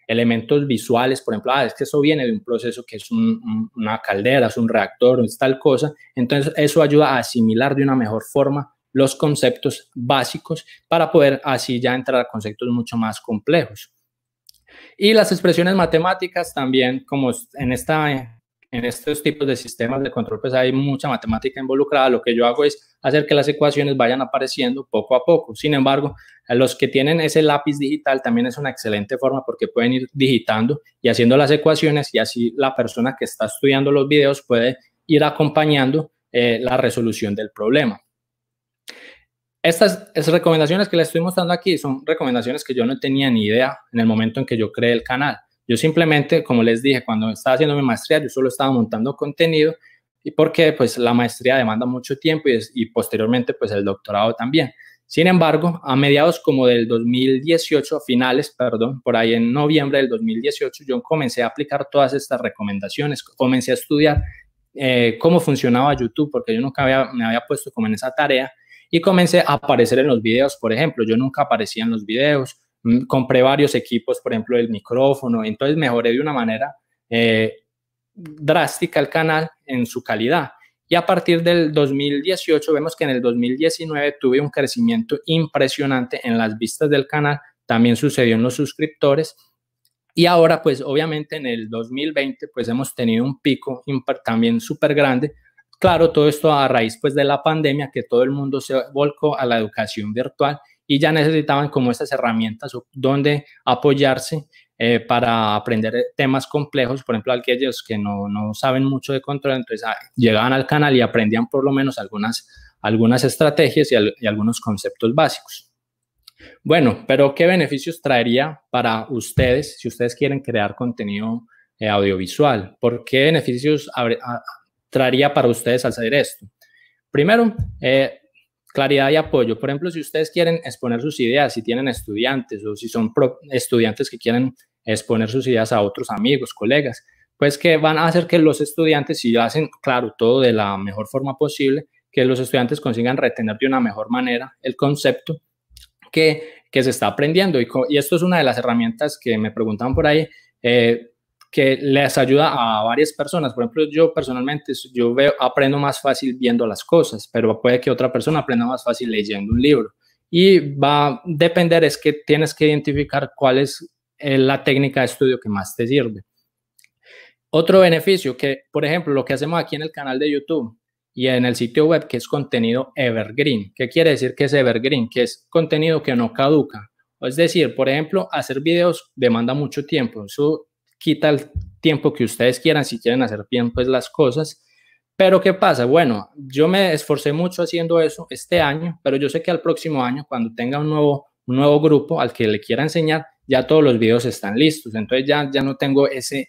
elementos visuales, por ejemplo, es que eso viene de un proceso que es una caldera, es un reactor, es tal cosa, entonces eso ayuda a asimilar de una mejor forma los conceptos básicos para poder así ya entrar a conceptos mucho más complejos. Y las expresiones matemáticas también, como en estos tipos de sistemas de control, pues hay mucha matemática involucrada. Lo que yo hago es hacer que las ecuaciones vayan apareciendo poco a poco. Sin embargo, a los que tienen ese lápiz digital también es una excelente forma porque pueden ir digitando y haciendo las ecuaciones, y así la persona que está estudiando los videos puede ir acompañando la resolución del problema. Estas recomendaciones que les estoy mostrando aquí son recomendaciones que yo no tenía ni idea en el momento en que yo creé el canal. Yo simplemente, como les dije, cuando estaba haciendo mi maestría, yo solo estaba montando contenido, y porque pues la maestría demanda mucho tiempo y posteriormente pues el doctorado también. Sin embargo, a mediados como del 2018, por ahí en noviembre del 2018, yo comencé a aplicar todas estas recomendaciones, comencé a estudiar cómo funcionaba YouTube, porque yo nunca me había puesto como en esa tarea, y comencé a aparecer en los videos. Por ejemplo, yo nunca aparecía en los videos, compré varios equipos, por ejemplo, el micrófono, entonces mejoré de una manera drástica el canal en su calidad. Y a partir del 2018 vemos que en el 2019 tuve un crecimiento impresionante en las vistas del canal, también sucedió en los suscriptores, y ahora pues obviamente en el 2020 pues hemos tenido un pico también súper grande. Claro, todo esto a raíz pues de la pandemia, que todo el mundo se volcó a la educación virtual y ya necesitaban como estas herramientas donde apoyarse para aprender temas complejos. Por ejemplo, aquellos que no saben mucho de control, entonces llegaban al canal y aprendían por lo menos algunas estrategias y algunos conceptos básicos. Bueno, pero ¿qué beneficios traería para ustedes si ustedes quieren crear contenido audiovisual? ¿Por qué beneficios traería para ustedes al hacer esto? Primero, claridad y apoyo. Por ejemplo, si ustedes quieren exponer sus ideas, si tienen estudiantes o si son estudiantes que quieren exponer sus ideas a otros amigos, colegas, pues que van a hacer que los estudiantes, si hacen, claro, todo de la mejor forma posible, que los estudiantes consigan retener de una mejor manera el concepto que se está aprendiendo. Y esto es una de las herramientas que me preguntan por ahí, que les ayuda a varias personas. Por ejemplo, yo personalmente, aprendo más fácil viendo las cosas, pero puede que otra persona aprenda más fácil leyendo un libro. Y va a depender, es que tienes que identificar cuál es la técnica de estudio que más te sirve. Otro beneficio, que por ejemplo, lo que hacemos aquí en el canal de YouTube y en el sitio web, que es contenido evergreen. ¿Qué quiere decir que es evergreen? Que es contenido que no caduca. Es decir, por ejemplo, hacer videos demanda mucho tiempo. Eso quita el tiempo que ustedes quieran si quieren hacer bien pues las cosas. Pero ¿qué pasa? Bueno, yo me esforcé mucho haciendo eso este año, pero yo sé que al próximo año, cuando tenga un nuevo grupo al que le quiera enseñar, ya todos los videos están listos. Entonces ya no tengo ese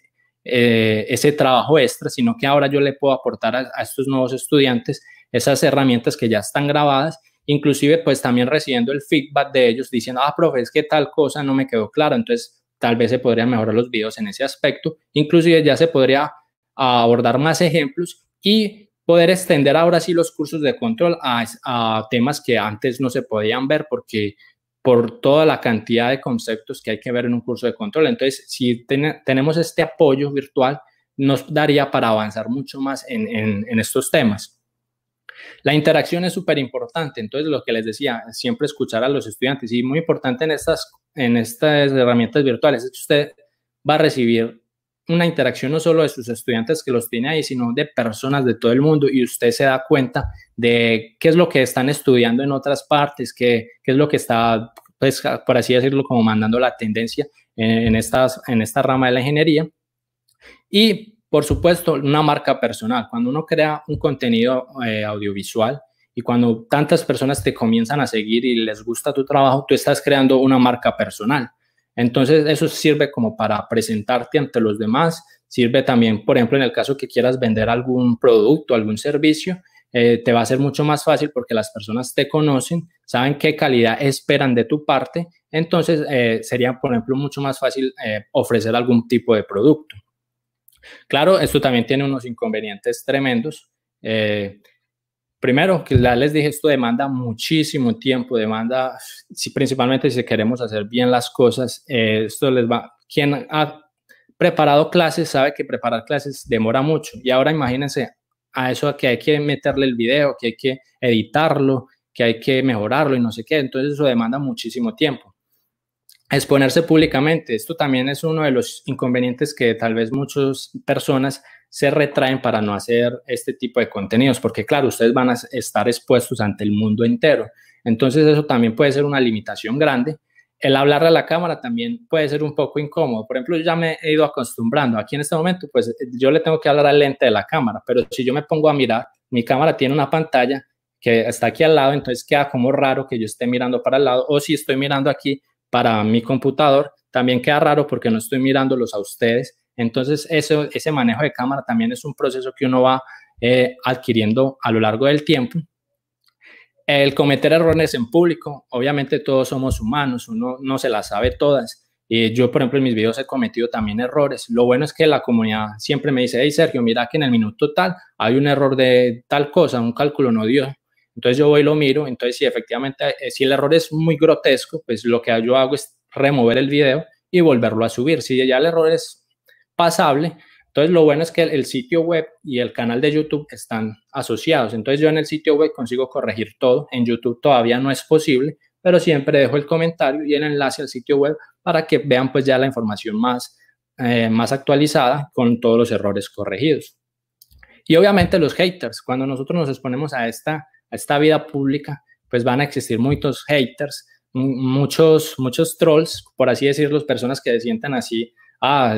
trabajo extra, sino que ahora yo le puedo aportar a estos nuevos estudiantes esas herramientas que ya están grabadas, inclusive pues también recibiendo el feedback de ellos diciendo, profe, es que tal cosa no me quedó claro, entonces tal vez se podrían mejorar los videos en ese aspecto. Inclusive ya se podría abordar más ejemplos y poder extender ahora sí los cursos de control a temas que antes no se podían ver por toda la cantidad de conceptos que hay que ver en un curso de control. Entonces, si tenemos este apoyo virtual, nos daría para avanzar mucho más en estos temas. La interacción es súper importante, entonces lo que les decía, siempre escuchar a los estudiantes y muy importante en estas herramientas virtuales es que usted va a recibir una interacción no solo de sus estudiantes que los tiene ahí, sino de personas de todo el mundo y usted se da cuenta de qué es lo que están estudiando en otras partes, qué es lo que está, pues, por así decirlo, como mandando la tendencia en esta rama de la ingeniería. Y, por supuesto, una marca personal. Cuando uno crea un contenido audiovisual y cuando tantas personas te comienzan a seguir y les gusta tu trabajo, tú estás creando una marca personal. Entonces, eso sirve como para presentarte ante los demás. Sirve también, por ejemplo, en el caso que quieras vender algún producto, algún servicio, te va a ser mucho más fácil porque las personas te conocen, saben qué calidad esperan de tu parte. Entonces, sería, por ejemplo, mucho más fácil ofrecer algún tipo de producto. Claro, esto también tiene unos inconvenientes tremendos. Primero, que ya les dije, esto demanda muchísimo tiempo, principalmente si queremos hacer bien las cosas, quien ha preparado clases sabe que preparar clases demora mucho y ahora imagínense a eso que hay que meterle el video, que hay que editarlo, que hay que mejorarlo y no sé qué, entonces eso demanda muchísimo tiempo. Exponerse públicamente, esto también es uno de los inconvenientes que tal vez muchas personas se retraen para no hacer este tipo de contenidos, porque claro, ustedes van a estar expuestos ante el mundo entero, entonces eso también puede ser una limitación grande. El hablar a la cámara también puede ser un poco incómodo, por ejemplo, yo ya me he ido acostumbrando, aquí en este momento pues yo le tengo que hablar al lente de la cámara, pero si yo me pongo a mirar, mi cámara tiene una pantalla que está aquí al lado, entonces queda como raro que yo esté mirando para el lado, o si estoy mirando aquí para mi computador, también queda raro porque no estoy mirándolos a ustedes. Entonces, ese manejo de cámara también es un proceso que uno va adquiriendo a lo largo del tiempo. El cometer errores en público, obviamente todos somos humanos, uno no se las sabe todas. Y yo, por ejemplo, en mis videos he cometido también errores. Lo bueno es que la comunidad siempre me dice, hey Sergio, mira que en el minuto tal hay un error de tal cosa, un cálculo no dio. Entonces yo voy y lo miro, entonces si efectivamente, si el error es muy grotesco, pues lo que yo hago es remover el video y volverlo a subir. Si ya el error es pasable, entonces lo bueno es que el sitio web y el canal de YouTube están asociados. Entonces yo en el sitio web consigo corregir todo, en YouTube todavía no es posible, pero siempre dejo el comentario y el enlace al sitio web para que vean pues ya la información más actualizada con todos los errores corregidos. Y obviamente los haters, cuando nosotros nos exponemos a esta vida pública, pues van a existir muchos haters, muchos trolls, por así decirlo, personas que se sientan así,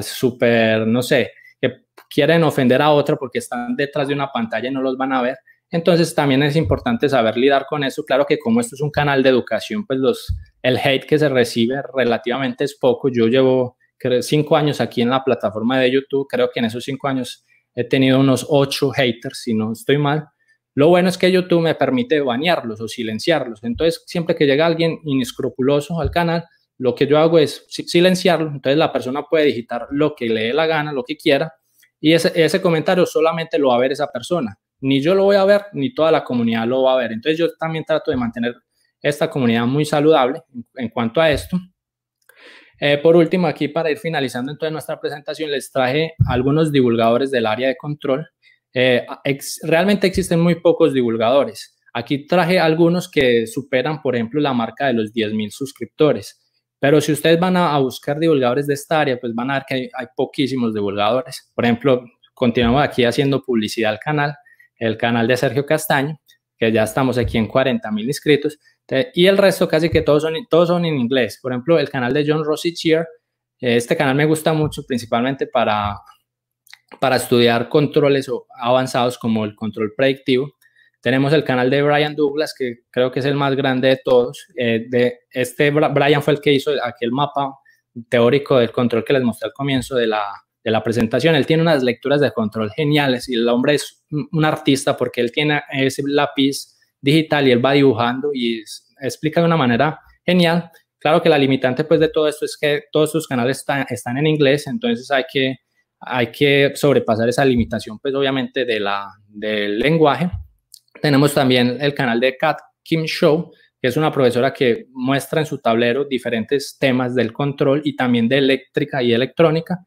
súper, no sé, que quieren ofender a otro porque están detrás de una pantalla y no los van a ver. Entonces también es importante saber lidiar con eso. Claro que como esto es un canal de educación, pues el hate que se recibe relativamente es poco. Yo llevo 5 años aquí en la plataforma de YouTube, creo que en esos 5 años he tenido unos 8 haters, si no estoy mal. Lo bueno es que YouTube me permite banearlos o silenciarlos. Entonces, siempre que llega alguien inescrupuloso al canal, lo que yo hago es silenciarlo. Entonces, la persona puede digitar lo que le dé la gana, lo que quiera, y ese comentario solamente lo va a ver esa persona. Ni yo lo voy a ver, ni toda la comunidad lo va a ver. Entonces, yo también trato de mantener esta comunidad muy saludable en cuanto a esto. Por último, aquí para ir finalizando entonces nuestra presentación, les traje algunos divulgadores del área de control. Realmente existen muy pocos divulgadores. Aquí traje algunos que superan, por ejemplo, la marca de los 10,000 suscriptores. Pero si ustedes van a buscar divulgadores de esta área, pues van a ver que hay poquísimos divulgadores. Por ejemplo, continuamos aquí haciendo publicidad al canal, el canal de Sergio Castaño, que ya estamos aquí en 40,000 inscritos. Y el resto casi que todos son en inglés. Por ejemplo, el canal de John Rossi Cheer. Este canal me gusta mucho principalmente para estudiar controles avanzados como el control predictivo. Tenemos el canal de Brian Douglas, que creo que es el más grande de todos. Brian fue el que hizo aquel mapa teórico del control que les mostré al comienzo de la presentación. Él tiene unas lecturas de control geniales y el hombre es un artista porque él tiene ese lápiz digital y él va dibujando y explica de una manera genial. Claro que la limitante pues de todo esto es que todos sus canales están en inglés, entonces hay que sobrepasar esa limitación pues obviamente del lenguaje. Tenemos también el canal de Kat Kim Show, que es una profesora que muestra en su tablero diferentes temas del control y también de eléctrica y electrónica.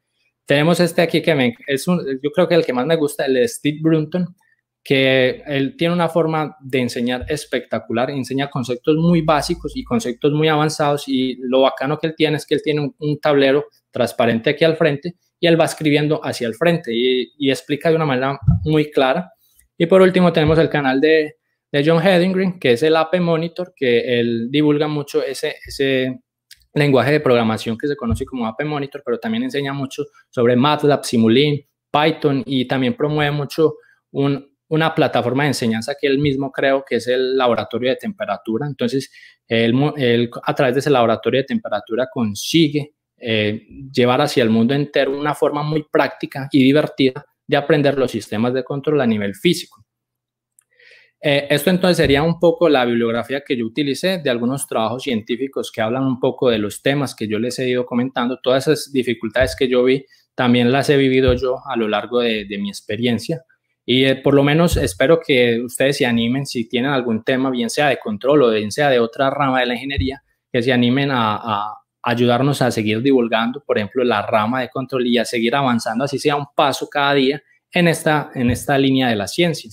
Tenemos este aquí que yo creo que el que más me gusta, el de Steve Brunton, que él tiene una forma de enseñar espectacular, enseña conceptos muy básicos y conceptos muy avanzados, y lo bacano que él tiene es que él tiene un tablero transparente aquí al frente y él va escribiendo hacia el frente y explica de una manera muy clara. Y por último tenemos el canal de John Hedingren, que es el AP Monitor, que él divulga mucho ese lenguaje de programación que se conoce como AP Monitor, pero también enseña mucho sobre MATLAB, Simulink, Python, y también promueve mucho una plataforma de enseñanza que él mismo creó, que es el laboratorio de temperatura. Entonces, él a través de ese laboratorio de temperatura consigue llevar hacia el mundo entero una forma muy práctica y divertida de aprender los sistemas de control a nivel físico. Esto entonces sería un poco la bibliografía que yo utilicé de algunos trabajos científicos que hablan un poco de los temas que yo les he ido comentando. Todas esas dificultades que yo vi también las he vivido yo a lo largo de mi experiencia. Y por lo menos espero que ustedes se animen, si tienen algún tema, bien sea de control o bien sea de otra rama de la ingeniería, que se animen a ayudarnos a seguir divulgando, por ejemplo, la rama de control, y a seguir avanzando, así sea un paso cada día en esta línea de la ciencia.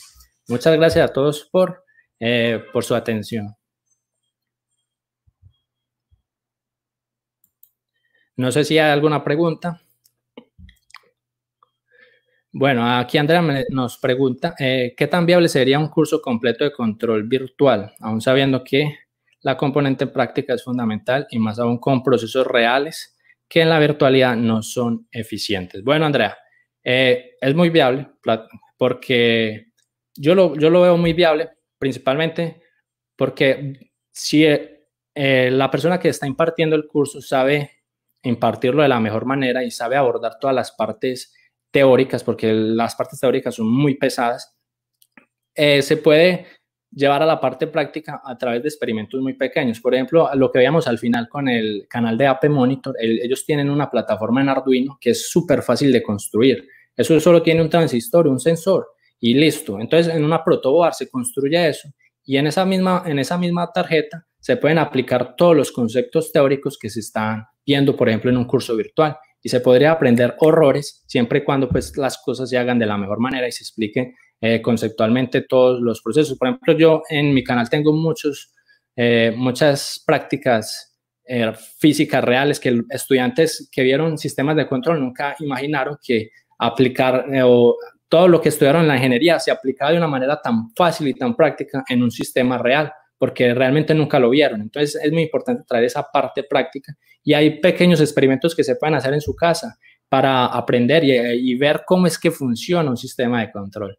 Muchas gracias a todos por su atención. No sé si hay alguna pregunta. Bueno, aquí Andrea nos pregunta, ¿qué tan viable sería un curso completo de control virtual, aún sabiendo que la componente práctica es fundamental y más aún con procesos reales que en la virtualidad no son eficientes? Bueno, Andrea, es muy viable porque yo lo veo muy viable, principalmente porque si la persona que está impartiendo el curso sabe impartirlo de la mejor manera y sabe abordar todas las partes teóricas, porque las partes teóricas son muy pesadas, se puede llevar a la parte práctica a través de experimentos muy pequeños. Por ejemplo, lo que veíamos al final con el canal de AP Monitor, ellos tienen una plataforma en Arduino que es súper fácil de construir. Eso solo tiene un transistor, un sensor y listo. Entonces, en una protoboard se construye eso, y en esa misma tarjeta se pueden aplicar todos los conceptos teóricos que se están viendo, por ejemplo, en un curso virtual. Y se podría aprender horrores siempre y cuando pues las cosas se hagan de la mejor manera y se expliquen conceptualmente todos los procesos. Por ejemplo, yo en mi canal tengo muchas prácticas físicas reales que estudiantes que vieron sistemas de control nunca imaginaron que aplicar todo lo que estudiaron en la ingeniería se aplicaba de una manera tan fácil y tan práctica en un sistema real, porque realmente nunca lo vieron. Entonces es muy importante traer esa parte práctica, y hay pequeños experimentos que se pueden hacer en su casa para aprender y ver cómo es que funciona un sistema de control.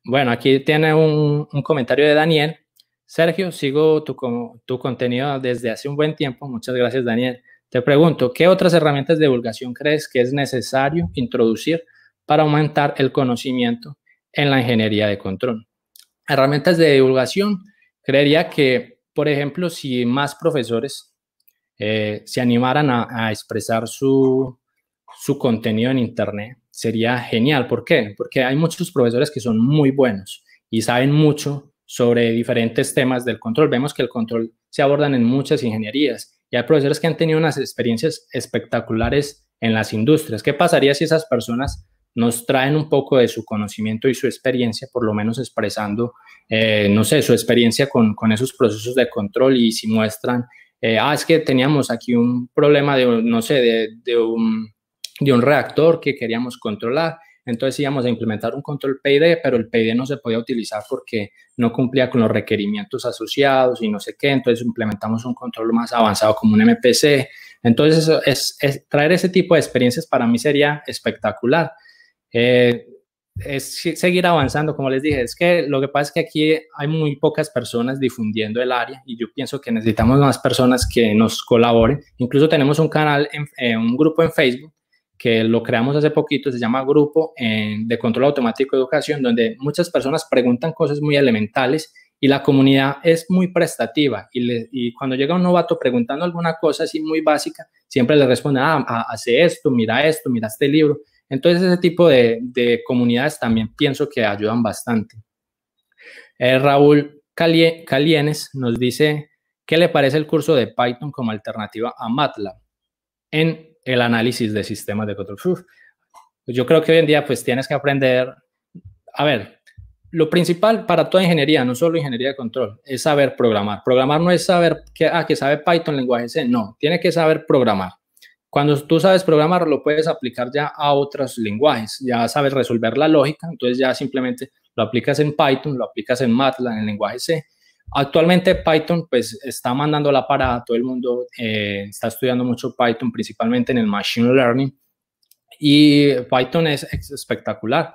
Bueno, aquí tiene un comentario de Daniel. Sergio, sigo tu contenido desde hace un buen tiempo. Muchas gracias, Daniel. Te pregunto, ¿qué otras herramientas de divulgación crees que es necesario introducir para aumentar el conocimiento en la ingeniería de control? Herramientas de divulgación, creería que, por ejemplo, si más profesores se animaran a expresar su contenido en Internet, sería genial. ¿Por qué? Porque hay muchos profesores que son muy buenos y saben mucho sobre diferentes temas del control. Vemos que el control se abordan en muchas ingenierías, y hay profesores que han tenido unas experiencias espectaculares en las industrias. ¿Qué pasaría si esas personas nos traen un poco de su conocimiento y su experiencia, por lo menos expresando, no sé, su experiencia con esos procesos de control, y si muestran, es que teníamos aquí un problema no sé, de un reactor que queríamos controlar, entonces íbamos a implementar un control PID, pero el PID no se podía utilizar porque no cumplía con los requerimientos asociados y no sé qué, entonces implementamos un control más avanzado como un MPC. Entonces traer ese tipo de experiencias para mí sería espectacular. Es seguir avanzando, como les dije. Es que lo que pasa es que aquí hay muy pocas personas difundiendo el área, y yo pienso que necesitamos más personas que nos colaboren. Incluso tenemos un canal, un grupo en Facebook que lo creamos hace poquito, se llama Grupo de Control Automático de Educación, donde muchas personas preguntan cosas muy elementales y la comunidad es muy prestativa, y cuando llega un novato preguntando alguna cosa así muy básica, siempre le responde, hace esto, mira este libro. Entonces ese tipo de comunidades también pienso que ayudan bastante. Raúl Calienes nos dice, ¿qué le parece el curso de Python como alternativa a MATLAB en el análisis de sistemas de control? Yo creo que hoy en día pues tienes que aprender, a ver, lo principal para toda ingeniería, no solo ingeniería de control, es saber programar. Programar no es saber que sabe Python, lenguaje C, no, tiene que saber programar. Cuando tú sabes programar, lo puedes aplicar ya a otros lenguajes, ya sabes resolver la lógica, entonces ya simplemente lo aplicas en Python, lo aplicas en MATLAB, en el lenguaje C. Actualmente Python pues está mandando la parada, todo el mundo está estudiando mucho Python, principalmente en el Machine Learning, y Python es espectacular.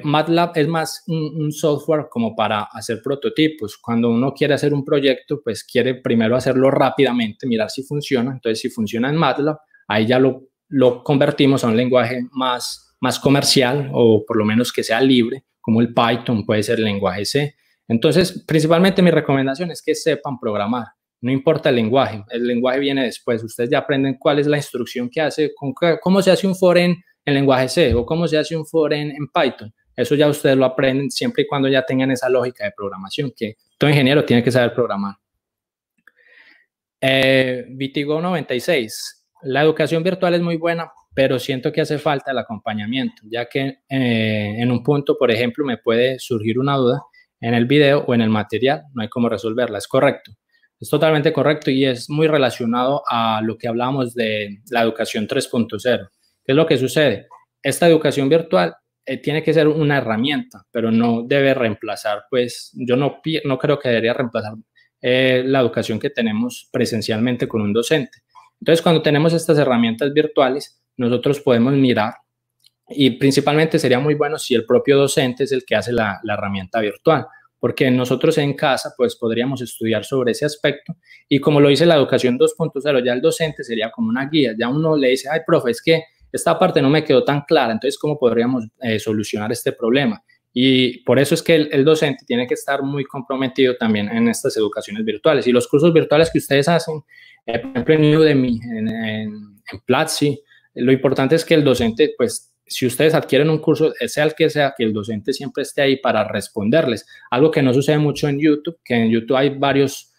MATLAB es más un software como para hacer prototipos. Cuando uno quiere hacer un proyecto, pues quiere primero hacerlo rápidamente, mirar si funciona. Entonces, si funciona en MATLAB, ahí ya lo convertimos a un lenguaje más comercial o por lo menos que sea libre, como el Python, puede ser el lenguaje C. Entonces, principalmente mi recomendación es que sepan programar. No importa el lenguaje viene después. Ustedes ya aprenden cuál es la instrucción que hace, cómo se hace un for en lenguaje C o cómo se hace un for en Python. Eso ya ustedes lo aprenden siempre y cuando ya tengan esa lógica de programación, que todo ingeniero tiene que saber programar. Vitigo 96. La educación virtual es muy buena, pero siento que hace falta el acompañamiento, ya que en un punto, por ejemplo, me puede surgir una duda en el video o en el material, no hay cómo resolverla, es correcto. Es totalmente correcto y es muy relacionado a lo que hablábamos de la educación 3.0. ¿Qué es lo que sucede? Esta educación virtual tiene que ser una herramienta, pero no debe reemplazar, pues yo no creo que debería reemplazar la educación que tenemos presencialmente con un docente. Entonces, cuando tenemos estas herramientas virtuales, nosotros podemos mirar y principalmente sería muy bueno si el propio docente es el que hace la herramienta virtual, porque nosotros en casa pues podríamos estudiar sobre ese aspecto y como lo dice la educación 2.0, ya el docente sería como una guía, ya uno le dice, ay, profe, es que esta parte no me quedó tan clara, entonces, ¿cómo podríamos solucionar este problema? Y por eso es que el docente tiene que estar muy comprometido también en estas educaciones virtuales. Y los cursos virtuales que ustedes hacen, por ejemplo, en Udemy, en Platzi, lo importante es que el docente, pues, si ustedes adquieren un curso, sea el que sea, que el docente siempre esté ahí para responderles. Algo que no sucede mucho en YouTube, que en YouTube hay varios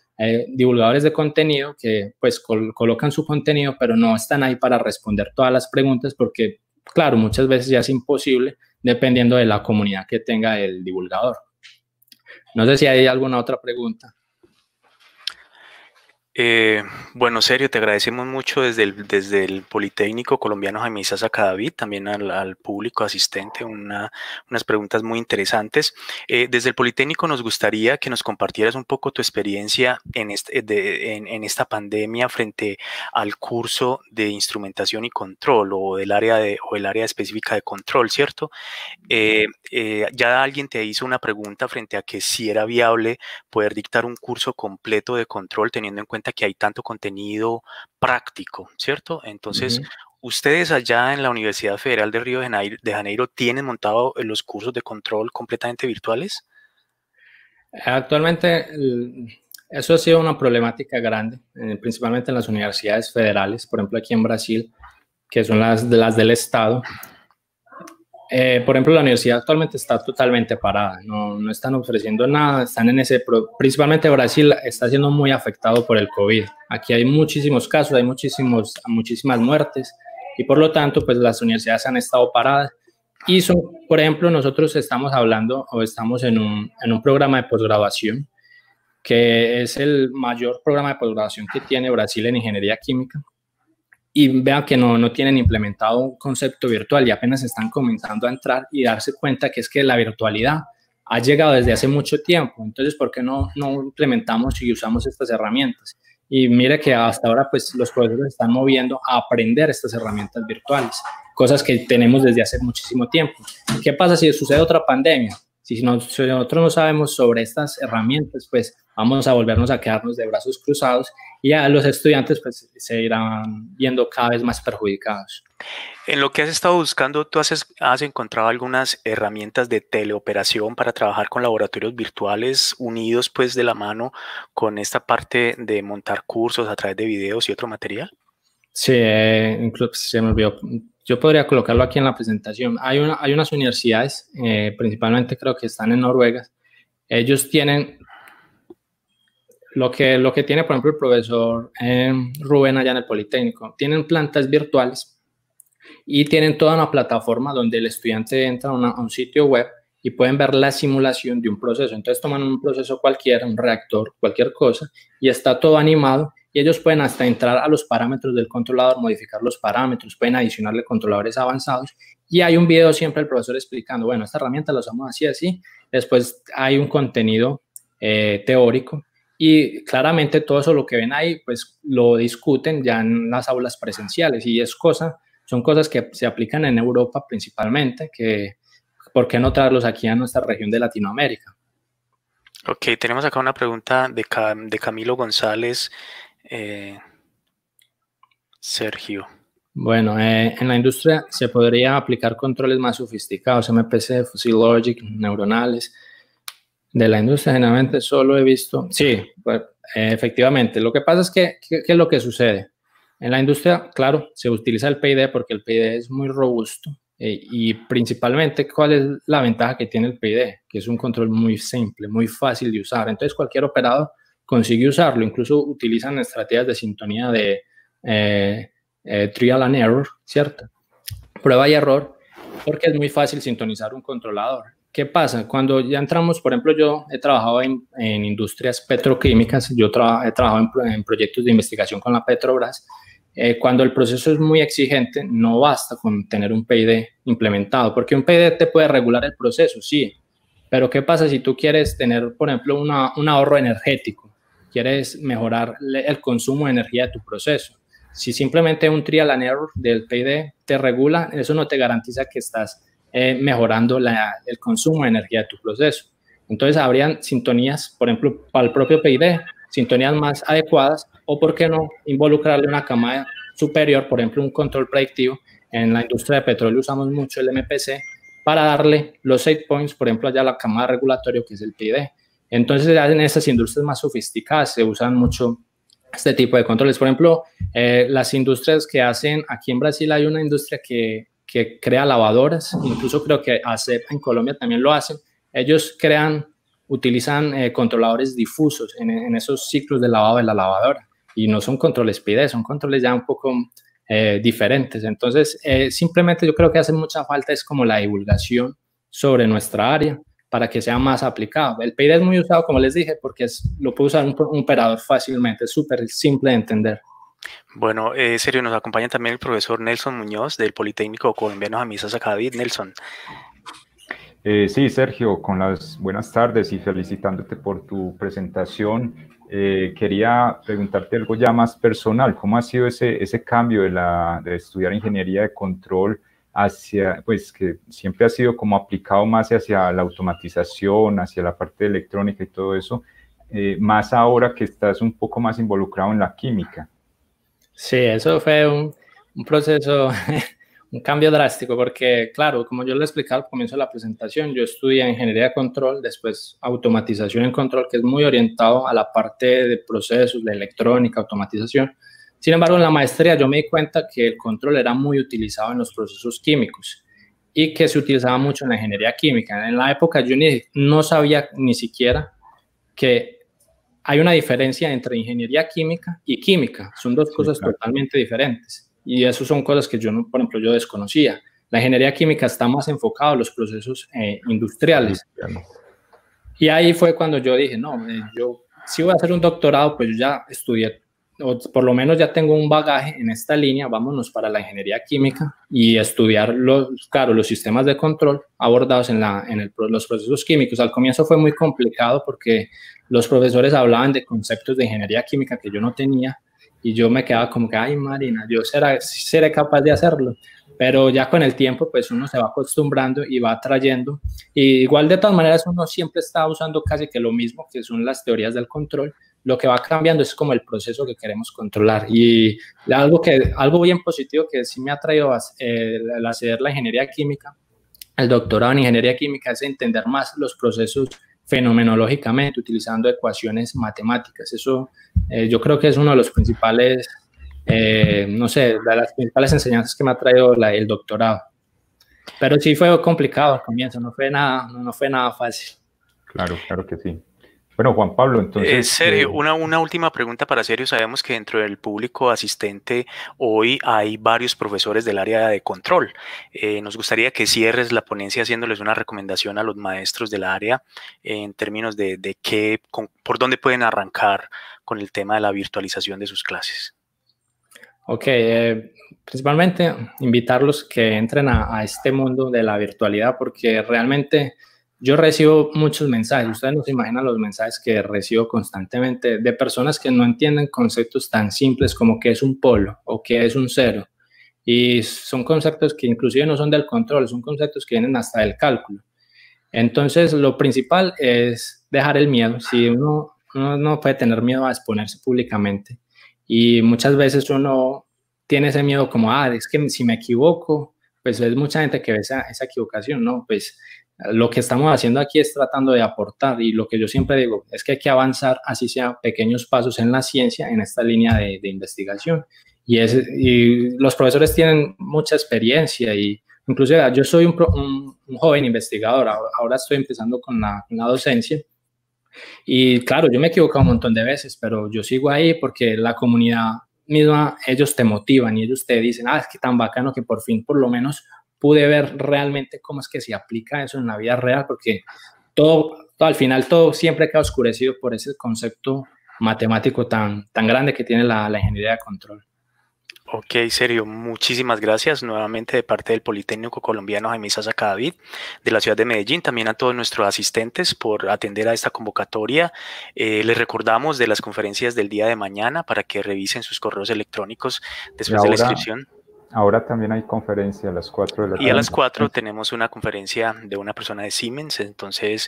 divulgadores de contenido que pues colocan su contenido, pero no están ahí para responder todas las preguntas porque, claro, muchas veces ya es imposible dependiendo de la comunidad que tenga el divulgador. No sé si hay alguna otra pregunta. Bueno, Sergio, te agradecemos mucho desde el Politécnico Colombiano Jaime Isaza Cadavid, también al público asistente, unas preguntas muy interesantes. Desde el Politécnico nos gustaría que nos compartieras un poco tu experiencia en esta pandemia frente al curso de instrumentación y control o el área específica de control, ¿cierto? Ya alguien te hizo una pregunta frente a que si era viable poder dictar un curso completo de control teniendo en cuenta que hay tanto contenido práctico, ¿cierto? Entonces, ustedes allá en la Universidad Federal de Río de Janeiro ¿tienen montado los cursos de control completamente virtuales? Actualmente, eso ha sido una problemática grande, principalmente en las universidades federales, por ejemplo, aquí en Brasil, que son las del Estado. Por ejemplo, la universidad actualmente está totalmente parada, no están ofreciendo nada, están principalmente Brasil está siendo muy afectado por el COVID. Aquí hay muchísimos casos, hay muchísimas muertes y por lo tanto, pues las universidades han estado paradas. Y por ejemplo, nosotros estamos hablando o estamos en un programa de posgraduación, que es el mayor programa de posgraduación que tiene Brasil en ingeniería química. Y vean que no tienen implementado un concepto virtual y apenas están comenzando a entrar y darse cuenta que es que la virtualidad ha llegado desde hace mucho tiempo. Entonces, ¿por qué no implementamos y usamos estas herramientas? Y mire que hasta ahora pues los profesores están moviendo a aprender estas herramientas virtuales, cosas que tenemos desde hace muchísimo tiempo. ¿Qué pasa si sucede otra pandemia? Si nosotros no sabemos sobre estas herramientas, pues vamos a volvernos a quedarnos de brazos cruzados y a los estudiantes pues se irán viendo cada vez más perjudicados. En lo que has estado buscando, ¿tú has encontrado algunas herramientas de teleoperación para trabajar con laboratorios virtuales unidos pues de la mano con esta parte de montar cursos a través de videos y otro material? Sí, incluso se me olvidó. Yo podría colocarlo aquí en la presentación. Hay unas universidades, principalmente creo que están en Noruega. Ellos tienen lo que tiene, por ejemplo, el profesor Rubén allá en el Politécnico. Tienen plantas virtuales y tienen toda una plataforma donde el estudiante entra a un sitio web y pueden ver la simulación de un proceso. Entonces toman un proceso cualquiera, un reactor, cualquier cosa, y está todo animado y ellos pueden hasta entrar a los parámetros del controlador, modificar los parámetros, pueden adicionarle controladores avanzados y hay un video siempre el profesor explicando, bueno, esta herramienta la usamos así, así, después hay un contenido teórico y claramente todo eso lo que ven ahí, pues lo discuten ya en las aulas presenciales y son cosas que se aplican en Europa principalmente, que ¿por qué no traerlos aquí a nuestra región de Latinoamérica? Ok, tenemos acá una pregunta de Camilo González. Sergio. Bueno, en la industria se podría aplicar controles más sofisticados, MPC, Fuzzy Logic, neuronales. De la industria generalmente solo he visto, sí, pues, efectivamente. Lo que pasa es que, ¿qué es lo que sucede? En la industria, claro, se utiliza el PID porque el PID es muy robusto y principalmente, ¿cuál es la ventaja que tiene el PID? Que es un control muy simple, muy fácil de usar. Entonces, cualquier operador consigue usarlo. Incluso utilizan estrategias de sintonía de trial and error, ¿cierto? Prueba y error, porque es muy fácil sintonizar un controlador. ¿Qué pasa? Cuando ya entramos, por ejemplo, yo he trabajado en industrias petroquímicas, yo he trabajado en proyectos de investigación con la Petrobras. Cuando el proceso es muy exigente, no basta con tener un PID implementado, porque un PID te puede regular el proceso, sí, pero ¿qué pasa si tú quieres tener, por ejemplo, un ahorro energético? Quieres mejorar el consumo de energía de tu proceso. Si simplemente un trial and error del PID te regula, eso no te garantiza que estás mejorando el consumo de energía de tu proceso. Entonces, habrían sintonías, por ejemplo, para el propio PID, sintonías más adecuadas, o por qué no involucrarle una camada superior, por ejemplo, un control predictivo. En la industria de petróleo usamos mucho el MPC para darle los set points, por ejemplo, allá la camada regulatoria que es el PID. Entonces, en esas industrias más sofisticadas se usan mucho este tipo de controles. Por ejemplo, las industrias que hacen, aquí en Brasil hay una industria que crea lavadoras, incluso creo que ASEP en Colombia también lo hacen. Ellos utilizan controladores difusos en esos ciclos de lavado de la lavadora y no son controles PID, son controles ya un poco diferentes. Entonces, simplemente yo creo que hace mucha falta es como la divulgación sobre nuestra área para que sea más aplicado. El PID es muy usado, como les dije, porque lo puede usar un operador fácilmente, es súper simple de entender. Bueno, Sergio, nos acompaña también el profesor Nelson Muñoz del Politécnico Colombiano Jamisa Sacadí. Nelson. Sí, Sergio, con las buenas tardes y felicitándote por tu presentación. Quería preguntarte algo ya más personal. ¿Cómo ha sido ese cambio de estudiar ingeniería de control hacia, pues que siempre ha sido como aplicado más hacia la automatización, hacia la parte electrónica y todo eso, más ahora que estás un poco más involucrado en la química? Sí, eso fue un proceso, un cambio drástico, porque claro, como yo le explicaba al comienzo de la presentación, yo estudié ingeniería de control, después automatización en control, que es muy orientado a la parte de procesos, de electrónica, automatización. Sin embargo, en la maestría yo me di cuenta que el control era muy utilizado en los procesos químicos y que se utilizaba mucho en la ingeniería química. En la época yo no sabía ni siquiera que hay una diferencia entre ingeniería química y química. Son dos cosas totalmente diferentes. Y eso son cosas que yo, por ejemplo, yo desconocía. La ingeniería química está más enfocada a los procesos industriales. Y ahí fue cuando yo dije, no, yo si voy a hacer un doctorado, pues yo ya estudié, o por lo menos ya tengo un bagaje en esta línea, vámonos para la ingeniería química y estudiar los sistemas de control abordados en los procesos químicos. Al comienzo fue muy complicado porque los profesores hablaban de conceptos de ingeniería química que yo no tenía y yo me quedaba como que, ay Marina, yo seré capaz de hacerlo. Pero ya con el tiempo, pues uno se va acostumbrando y va trayendo. Y igual de todas maneras uno siempre está usando casi que lo mismo, que son las teorías del control. Lo que va cambiando es como el proceso que queremos controlar. Y algo bien positivo que sí me ha traído el hacer la ingeniería química, el doctorado en ingeniería química, es entender más los procesos fenomenológicamente, utilizando ecuaciones matemáticas. Eso yo creo que es uno de los principales, no sé, de las principales enseñanzas que me ha traído el doctorado. Pero sí fue complicado al comienzo, no fue nada fácil. Claro, claro que sí. Bueno, Juan Pablo, entonces... Sergio, una última pregunta para Sergio. Sabemos que dentro del público asistente hoy hay varios profesores del área de control. Nos gustaría que cierres la ponencia haciéndoles una recomendación a los maestros del área en términos de por dónde pueden arrancar con el tema de la virtualización de sus clases. Ok, principalmente invitarlos que entren a este mundo de la virtualidad, porque realmente yo recibo muchos mensajes. Ustedes no se imaginan los mensajes que recibo constantemente de personas que no entienden conceptos tan simples como qué es un polo o qué es un cero. Y son conceptos que inclusive no son del control, son conceptos que vienen hasta del cálculo. Entonces, lo principal es dejar el miedo. Si uno no puede tener miedo a exponerse públicamente, y muchas veces uno tiene ese miedo como, es que si me equivoco, pues es mucha gente que ve esa equivocación, ¿no? Pues lo que estamos haciendo aquí es tratando de aportar, y lo que yo siempre digo es que hay que avanzar, así sea pequeños pasos en la ciencia, en esta línea de investigación. Y los profesores tienen mucha experiencia, y inclusive yo soy un joven investigador, ahora estoy empezando con la docencia. Y claro, yo me he equivocado un montón de veces, pero yo sigo ahí porque la comunidad misma, ellos te motivan y ellos te dicen, es que tan bacano que por fin por lo menos pude ver realmente cómo es que se aplica eso en la vida real, porque al final todo siempre queda oscurecido por ese concepto matemático tan grande que tiene la ingeniería de control. Ok, Sergio, muchísimas gracias nuevamente de parte del Politécnico Colombiano Jaime Isaza Cadavid de la ciudad de Medellín, también a todos nuestros asistentes por atender a esta convocatoria. Les recordamos de las conferencias del día de mañana para que revisen sus correos electrónicos después de la inscripción. Ahora también hay conferencia a las 4 de la tarde. Y a las 4 tenemos una conferencia de una persona de Siemens, entonces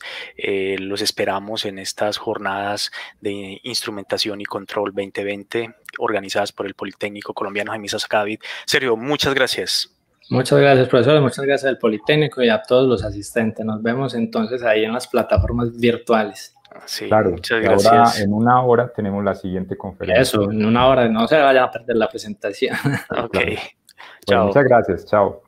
los esperamos en estas jornadas de instrumentación y control 2020 organizadas por el Politécnico Colombiano Jaime Isaza Cadavid. Sergio, muchas gracias. Muchas gracias, profesor. Muchas gracias al Politécnico y a todos los asistentes. Nos vemos entonces ahí en las plataformas virtuales. Sí, claro, muchas gracias. Ahora en una hora tenemos la siguiente conferencia. Eso, en una hora, no se vayan a perder la presentación. Ok. Bueno, muchas gracias. Chao.